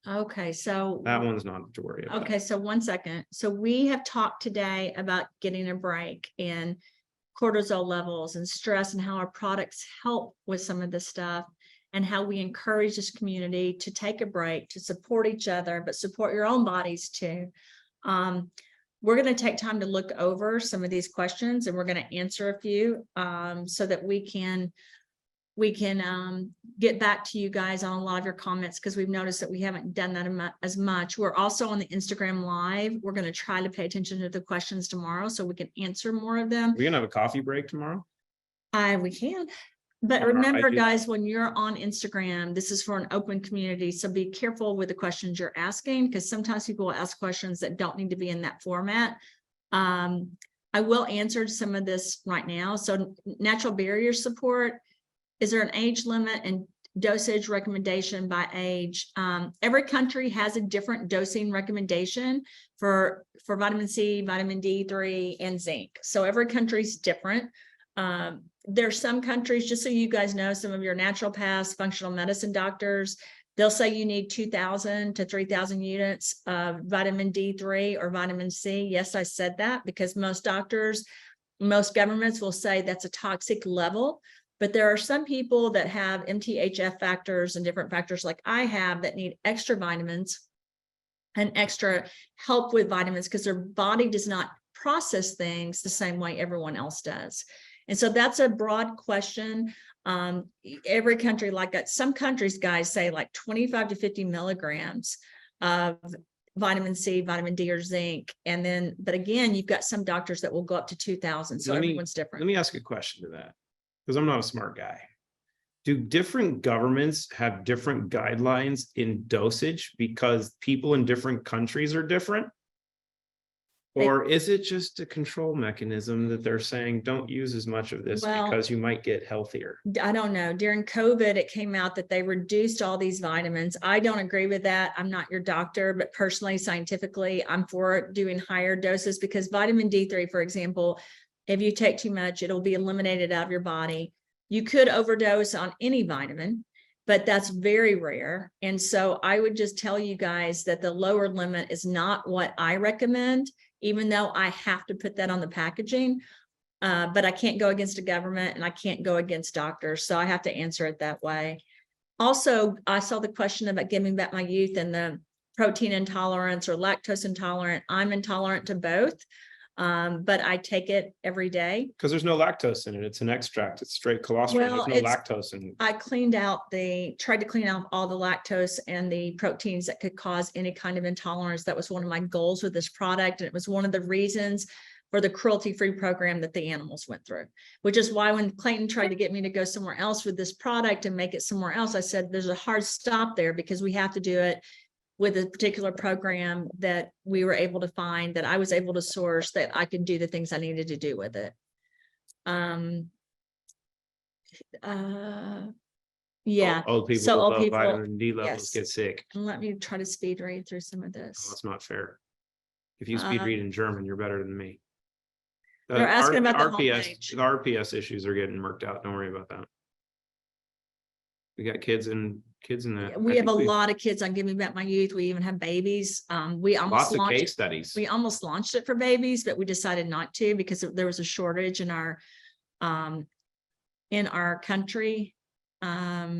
Okay, so That one's not to worry about. okay, so 1 second. So we have talked today about getting a break and cortisol levels and stress and how our products help with some of this stuff, and how we encourage this community to take a break, to support each other, but support your own bodies too. We're going to take time to look over some of these questions, and we're going to answer a few so that we can get back to you guys on a lot of your comments, because we've noticed that we haven't done that as much. We're also on the Instagram Live. We're going to try to pay attention to the questions tomorrow so we can answer more of them. We're going to have a coffee break tomorrow? We can. But remember, guys, when you're on Instagram, this is for an open community. So be careful with the questions you're asking, because sometimes people will ask questions that don't need to be in that format. I will answer some of this right now. So natural barrier support. Is there an age limit and dosage recommendation by age? Every country has a different dosing recommendation for vitamin C, vitamin D3, and zinc. So every country's different. There's some countries, just so you guys know, some of your naturopaths, functional medicine doctors, they'll say you need 2,000 to 3,000 units of vitamin D3 or vitamin C. Yes, I said that because most doctors, most governments will say that's a toxic level. But there are some people that have MTHF factors and different factors like I have that need extra vitamins and extra help with vitamins because their body does not process things the same way everyone else does. And so that's a broad question. Every country like that. Some countries, guys, say like 25 to 50 milligrams of vitamin C, vitamin D, or zinc. And then, but again, you've got some doctors that will go up to 2,000. So everyone's different. Let me ask a question to that, because I'm not a smart guy. Do different governments have different guidelines in dosage because people in different countries are different? Or is it just a control mechanism that they're saying, don't use as much of this because you might get healthier? I don't know. During COVID, it came out that they reduced all these vitamins. I don't agree with that. I'm not your doctor, but personally, scientifically, I'm for doing higher doses because vitamin D3, for example, if you take too much, it'll be eliminated out of your body. You could overdose on any vitamin, but that's very rare. And so I would just tell you guys that the lower limit is not what I recommend, even though I have to put that on the packaging. But I can't go against a government and I can't go against doctors. So I have to answer it that way. Also, I saw the question about giving back my youth and the protein intolerance or lactose intolerant. I'm intolerant to both. But I take it every day. Because there's no lactose in it. It's an extract. It's straight colostrum. Well, there's no lactose in it. I tried to clean out all the lactose and the proteins that could cause any kind of intolerance. That was one of my goals with this product. And it was one of the reasons for the cruelty-free program that the animals went through, which is why when Clayton tried to get me to go somewhere else with this product and make it somewhere else, I said, there's a hard stop there because we have to do it with a particular program that we were able to find, that I was able to source, that I could do the things I needed to do with it. Yeah. Old people So with old low people, vitamin D levels yes. get sick. And let me try to speed read through some of Oh, this. that's not fair. If you speed read in German, you're better than me. They're asking about the RPS. The RPS issues are getting worked out. Don't worry about that. We got kids in that. We have a lot of kids on Give Me Back My Youth. We even have babies. We almost lots of launched, case studies. we almost launched it for babies, but we decided not to because there was a shortage in our country. Why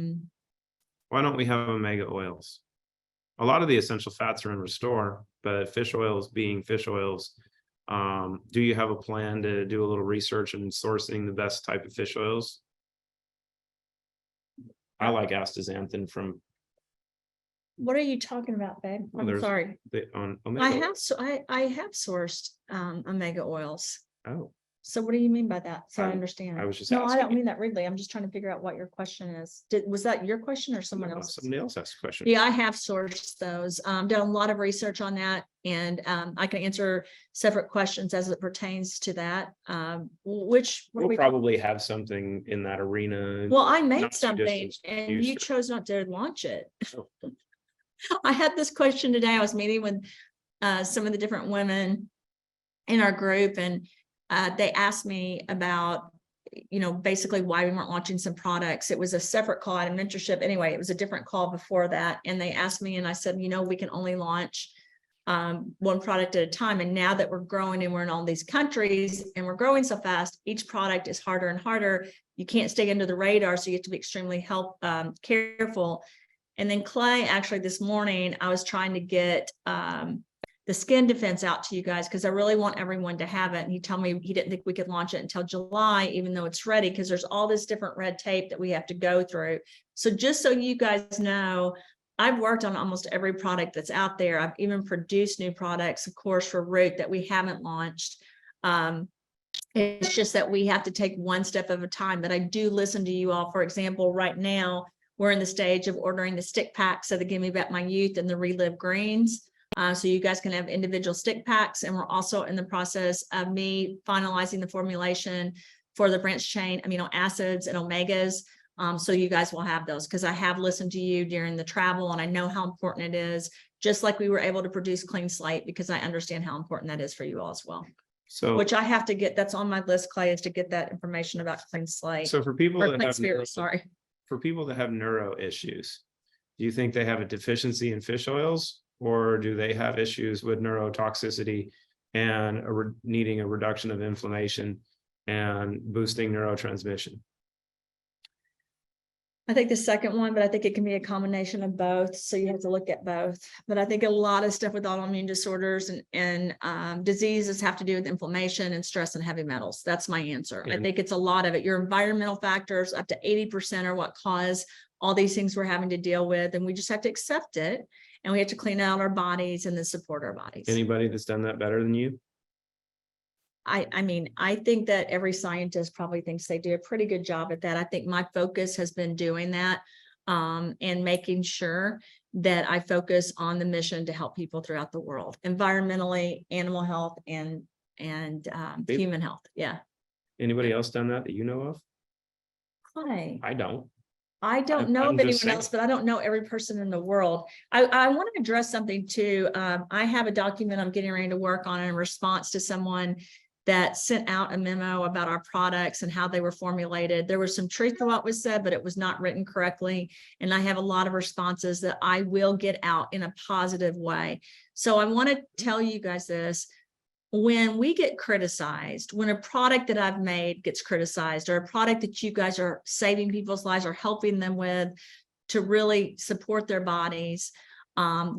don't we have omega oils? A lot of the essential fats are in Restore, but fish oils being fish oils. Do you have a plan to do a little research and sourcing the best type of fish oils? I like astaxanthin from. What are you talking about, babe? I'm sorry. I have sourced omega oils. Oh. So what do you mean by that? So I understand. I was just no, asking. I don't mean that rudely. I'm just trying to figure out what your question is. Was that your question or someone else? Somebody else asked a question. Yeah, I have sourced those. Done a lot of research on that, and I can answer separate questions as it pertains to that. We'll probably have something in that arena. Well, I made something, and you chose not to launch it. Oh. I had this question today. I was meeting with some of the different women in our group, and they asked me about, basically why we weren't launching some products. It was a separate call at a mentorship. Anyway, it was a different call before that. And they asked me, and I said, we can only launch one product at a time. And now that we're growing and we're in all these countries and we're growing so fast, each product is harder and harder. You can't stay under the radar. So you have to be extremely careful. And then Clay, actually this morning, I was trying to get the skin defense out to you guys because I really want everyone to have it. And he told me he didn't think we could launch it until July, even though it's ready, because there's all this different red tape that we have to go through. So just so you guys know, I've worked on almost every product that's out there. I've even produced new products, of course, for Root that we haven't launched. It's just that we have to take one step at a time, but I do listen to you all. For example, right now, we're in the stage of ordering the stick packs of the Give Me Back My Youth and the Reliv Greens. So you guys can have individual stick packs. And we're also in the process of me finalizing the formulation for the branched chain amino acids and omegas. So you guys will have those because I have listened to you during the travel and I know how important it is, just like we were able to produce Clean Slate because I understand how important that is for you all as well. So, which I have to get, that's on my list, Clay, is to get that information about Clean Slate. So for people that have for people that have neuro issues, do you think they have a deficiency in fish oils, or do they have issues with neurotoxicity and needing a reduction of inflammation and boosting neurotransmission? I think the second one, but I think it can be a combination of both. So you have to look at both. But I think a lot of stuff with autoimmune disorders and diseases have to do with inflammation and stress and heavy metals. That's my answer. I think it's a lot of it. Your environmental factors, up to 80% are what cause all these things we're having to deal with. And we just have to accept it. And we have to clean out our bodies and then support our bodies. Anybody that's done that better than you? I mean, I think that every scientist probably thinks they do a pretty good job at that. I think my focus has been doing that and making sure that I focus on the mission to help people throughout the world, environmentally, animal health, and human health. Yeah. Anybody else done that you know of? Hi. I don't. I don't know I'm of just anyone else, but I don't know every person in the world. I want to address something too. I have a document I'm getting ready to work on in response to someone that sent out a memo about our products and how they were formulated. There was some truth to what was said, but it was not written correctly. And I have a lot of responses that I will get out in a positive way. So I want to tell you guys this. When we get criticized, when a product that I've made gets criticized, or a product that you guys are saving people's lives or helping them with to really support their bodies,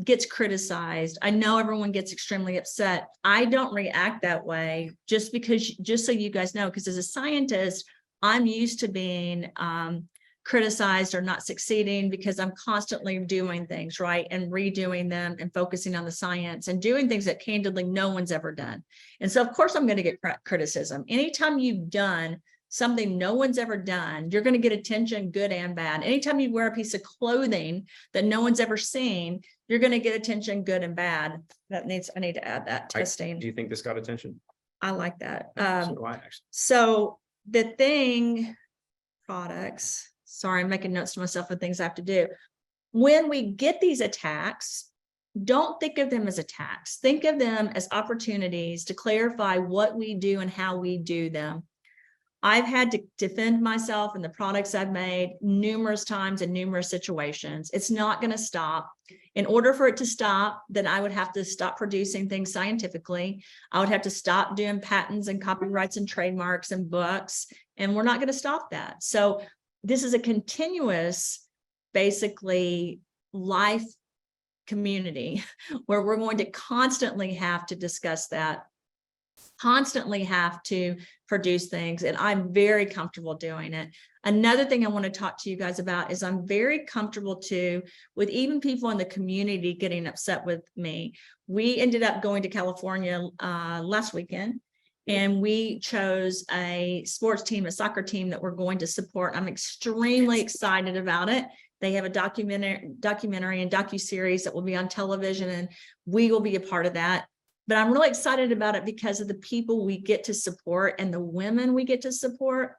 gets criticized, I know everyone gets extremely upset. I don't react that way just so you guys know, because as a scientist, I'm used to being criticized or not succeeding because I'm constantly doing things right and redoing them and focusing on the science and doing things that candidly no one's ever done. And so of course I'm going to get criticism. Anytime you've done something no one's ever done, you're going to get attention, good and bad. Anytime you wear a piece of clothing that no one's ever seen, you're going to get attention, good and bad. I need to add that testing. Do you think this got attention? I like that. So do I, actually. So the thing, products, sorry, I'm making notes to myself of things I have to do. When we get these attacks, don't think of them as attacks. Think of them as opportunities to clarify what we do and how we do them. I've had to defend myself and the products I've made numerous times in numerous situations. It's not going to stop. In order for it to stop, then I would have to stop producing things scientifically. I would have to stop doing patents and copyrights and trademarks and books, and we're not going to stop that. So this is a continuous, basically, life community where we're going to constantly have to discuss that, constantly have to produce things, and I'm very comfortable doing it. Another thing I want to talk to you guys about is I'm very comfortable too with even people in the community getting upset with me. We ended up going to California last weekend, and we chose a sports team, a soccer team that we're going to support. I'm extremely excited about it. They have a documentary and docuseries that will be on television, and we will be a part of that. But I'm really excited about it because of the people we get to support and the women we get to support.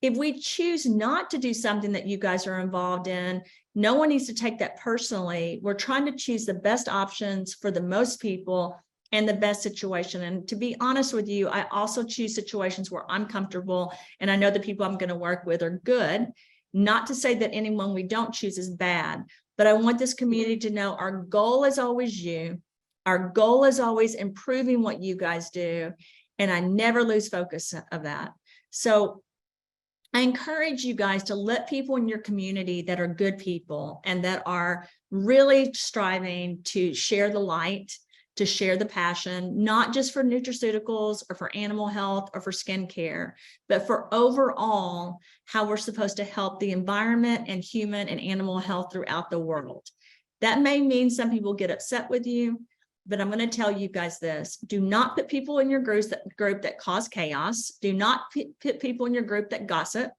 If we choose not to do something that you guys are involved in, no one needs to take that personally. We're trying to choose the best options for the most people and the best situation. And to be honest with you, I also choose situations where I'm comfortable and I know the people I'm going to work with are good. Not to say that anyone we don't choose is bad, but I want this community to know our goal is always you. Our goal is always improving what you guys do, and I never lose focus of that. So I encourage you guys to let people in your community that are good people and that are really striving to share the light, to share the passion, not just for nutraceuticals or for animal health or for skincare, but for overall how we're supposed to help the environment and human and animal health throughout the world. That may mean some people get upset with you, but I'm going to tell you guys this. Do not put people in your group that cause chaos. Do not put people in your group that gossip,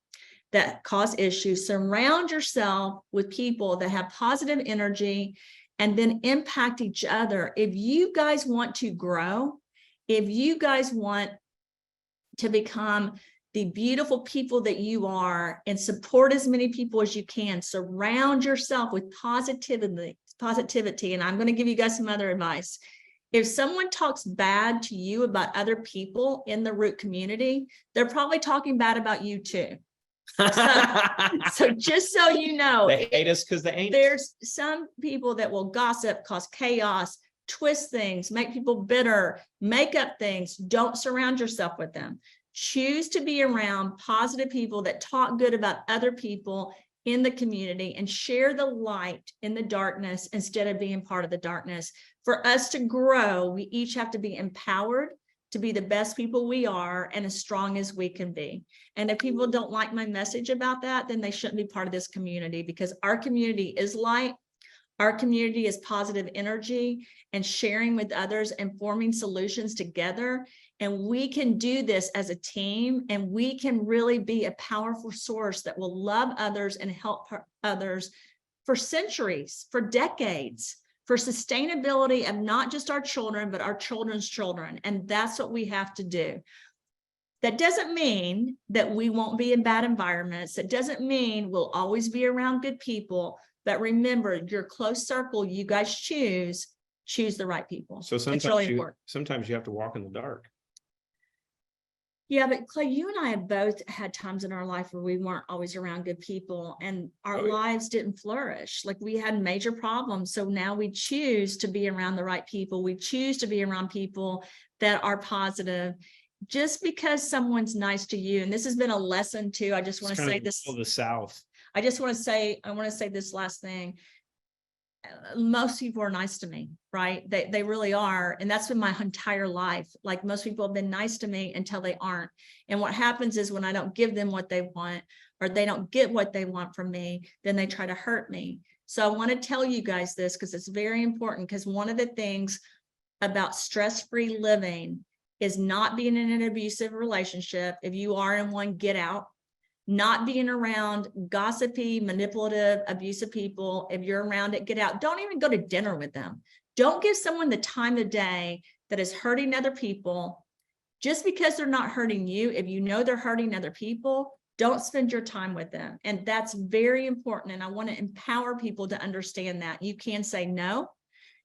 that cause issues. Surround yourself with people that have positive energy and then impact each other. If you guys want to grow, if you guys want to become the beautiful people that you are and support as many people as you can, surround yourself with positivity. And I'm going to give you guys some other advice. If someone talks bad to you about other people in the root community, they're probably talking bad about you too. So just so you know, they hate us because they ain't. There's some people that will gossip, cause chaos, twist things, make people bitter, make up things. Don't surround yourself with them. Choose to be around positive people that talk good about other people in the community and share the light in the darkness instead of being part of the darkness. For us to grow, we each have to be empowered to be the best people we are and as strong as we can be. And if people don't like my message about that, then they shouldn't be part of this community, because our community is light. Our community is positive energy and sharing with others and forming solutions together. And we can do this as a team, and we can really be a powerful source that will love others and help others for centuries, for decades, for sustainability of not just our children, but our children's children. And that's what we have to do. That doesn't mean that we won't be in bad environments. That doesn't mean we'll always be around good people. But remember, your close circle you guys choose the right people. So It's sometimes really important. sometimes you have to walk in the dark. Yeah, but Clay, you and I have both had times in our life where we weren't always around good people and our Oh, yeah. lives didn't flourish. Like, we had major problems. So now we choose to be around the right people. We choose to be around people that are positive. Just because someone's nice to you, and this has been a lesson too. I just want to say this. The South. I want to say this last thing. Most people are nice to me, right? They really are. And that's been my entire life. Like, most people have been nice to me until they aren't. And what happens is, when I don't give them what they want, or they don't get what they want from me, then they try to hurt me. So I want to tell you guys this, because it's very important, because one of the things about stress-free living is not being in an abusive relationship. If you are in one, get out. Not being around gossipy, manipulative, abusive people. If you're around it, get out. Don't even go to dinner with them. Don't give someone the time of day that is hurting other people. Just because they're not hurting you, if you know they're hurting other people, don't spend your time with them. And that's very important. And I want to empower people to understand that. You can say no.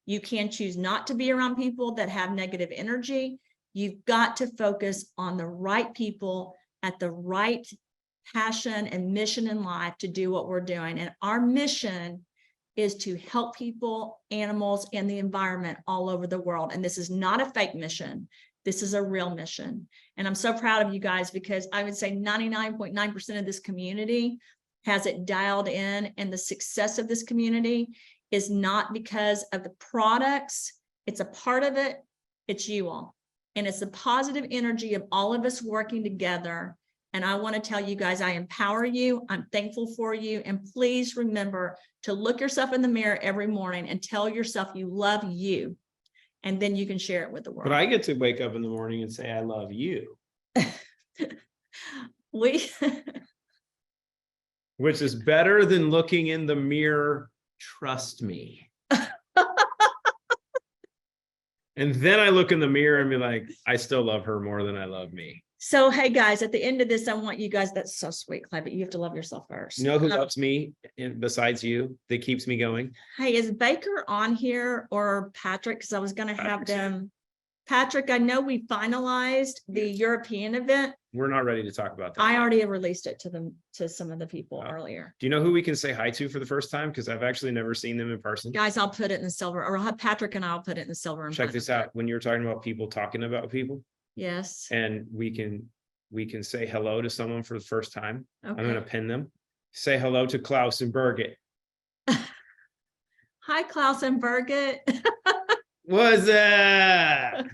You can choose not to be around people that have negative energy. You've got to focus on the right people at the right passion and mission in life to do what we're doing. And our mission is to help people, animals, and the environment all over the world. And this is not a fake mission. This is a real mission. And I'm so proud of you guys, because I would say 99.9% of this community has it dialed in. And the success of this community is not because of the products. It's a part of it. It's you all. And it's the positive energy of all of us working together. And I want to tell you guys, I empower you. I'm thankful for you. And please remember to look yourself in the mirror every morning and tell yourself you love you. And then you can share it with the world. But I get to wake up in the morning and say, I love you. Which is better than looking in the mirror. Trust me. And then I look in the mirror and be like, I still love her more than I love me. So, hey guys, at the end of this, I want you guys, that's so sweet, Clay, but you have to love yourself first. You know who loves me besides you, that keeps me going? Hey, is Baker on here, or Patrick? Because I was going to have them. Patrick, I know we finalized the European event. We're not ready to talk about that. I already released it to them, to some of the people earlier. Do you know who we can say hi to for the first time? Because I've actually never seen them in person. Guys, I'll put it in the silver, or I'll have Patrick and I'll put it in the silver. Check this out. When you were talking about people talking about people. Yes. And we can say hello to someone for the first time. Okay. I'm going to pin them. Say hello to Klaus and Birgit. Hi, Klaus and Birgit. What's that?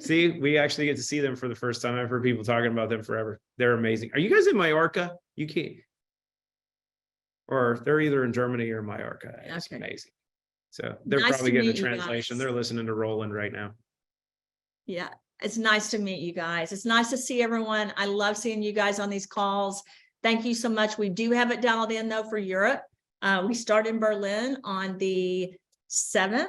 See, we actually get to see them for the first time. I've heard people talking about them forever. They're amazing. Are you guys in Mallorca? You can't. Or they're either in Germany or Mallorca. It's amazing. So they're Nice probably to getting a meet you translation. guys. They're listening to Roland right now. Yeah, it's nice to meet you guys. It's nice to see everyone. I love seeing you guys on these calls. Thank you so much. We do have it dialed in though for Europe. We start in Berlin on the 7th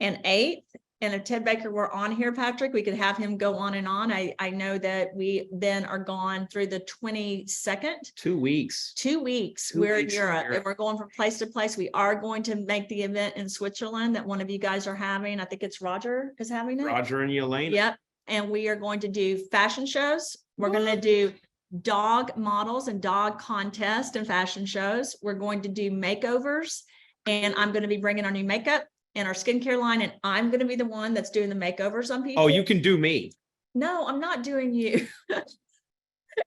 and 8th. And if Ted Baker were on here, Patrick, we could have him go on and on. I know that we then are gone through the 22nd. 2 weeks. 2 weeks. We're in Europe and we're going from place to place. We are going to make the event in Switzerland that one of you guys are having. I think it's Roger is having it. Roger and Yelena. Yep. And we are going to do fashion shows. We're going to do dog models and dog contests and fashion shows. We're going to do makeovers, and I'm going to be bringing our new makeup and our skincare line, and I'm going to be the one that's doing the makeovers on people. Oh, you can do me. No, I'm not doing you.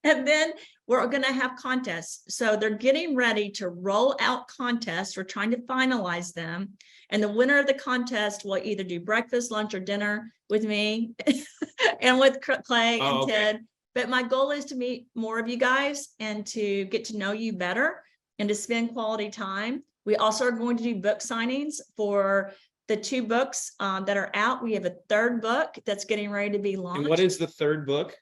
And then we're going to have contests. So they're getting ready to roll out contests. We're trying to finalize them. And the winner of the contest will either do breakfast, lunch, or dinner with me and with Clay and okay. Ted. But my goal is to meet more of you guys and to get to know you better and to spend quality time. We also are going to do book signings for the 2 books that are out. We have a 3rd book that's getting ready to be launched. And what is the 3rd book?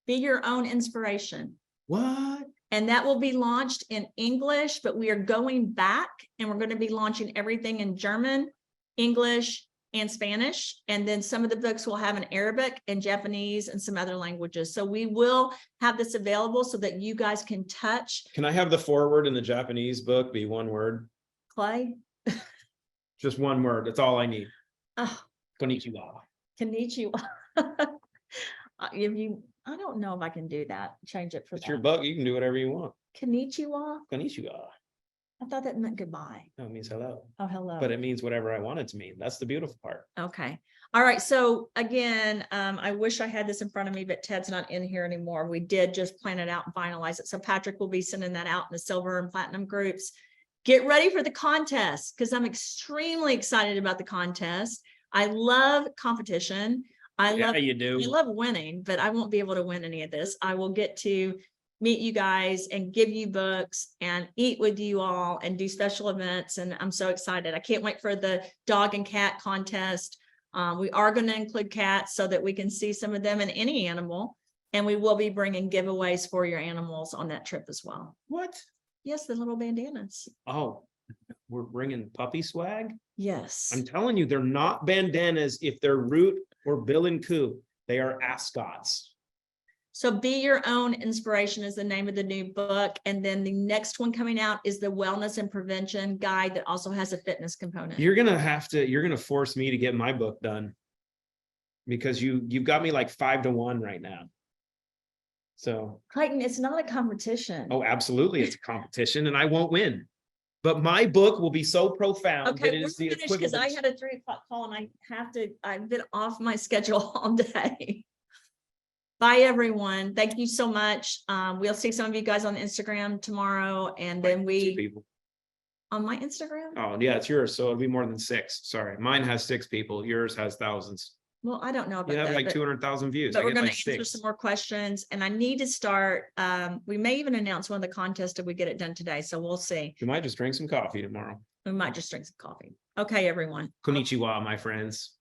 Be Your Own Inspiration. What? And that will be launched in English, but we are going back and we're going to be launching everything in German, English, and Spanish. And then some of the books will have in Arabic and Japanese and some other languages. So we will have this available so that you guys can touch. Can I have the foreword in the Japanese book be 1 word? Clay? Just 1 word. That's all I need. Oh, Konnichiwa. Konnichiwa. I don't know if I can do that. Change it for It's that. your book. You can do whatever you want. Konnichiwa. Konnichiwa. I thought that meant goodbye. No, it means hello. Oh, hello. But it means whatever I want it to mean. That's the beautiful part. Okay. All right. So again, I wish I had this in front of me, but Ted's not in here anymore. We did just plan it out and finalize it. So Patrick will be sending that out in the silver and platinum groups. Get ready for the contest because I'm extremely excited about the contest. I love competition. I You do. love winning, but I won't be able to win any of this. I will get to meet you guys and give you books and eat with you all and do special events. And I'm so excited. I can't wait for the dog and cat contest. We are going to include cats so that we can see some of them in any animal. And we will be bringing giveaways for your animals on that trip as well. What? Yes, the little bandanas. Oh, we're bringing puppy swag? Yes. I'm telling you, they're not bandanas if they're Root or Bill and Coo. They are ascots. So Be Your Own Inspiration is the name of the new book. And then the next one coming out is the Wellness and Prevention Guide that also has a fitness component. You're going to force me to get my book done because you've got me like 5-1 right now. So Clayton, it's not a competition. oh, absolutely. It's a competition and I won't win. But my book will be so profound Okay, that it we're is the finished because I equivalent. had a 3 o'clock call and I've been off my schedule all day. Bye, everyone. Thank you so much. We'll see some of you guys on Instagram tomorrow. And then 2 people. on my Instagram. Oh, yeah, it's yours. So it'll be more than 6. Sorry. Mine has 6 people. Yours has thousands. Well, I don't know about You have that. like but- 200,000 views. But I we're get going like to answer 6. some more questions and I need to start. We may even announce one of the contests if we get it done today. So we'll see. You might just drink some coffee tomorrow. We might just drink some coffee. Okay, everyone. Konnichiwa, my friends.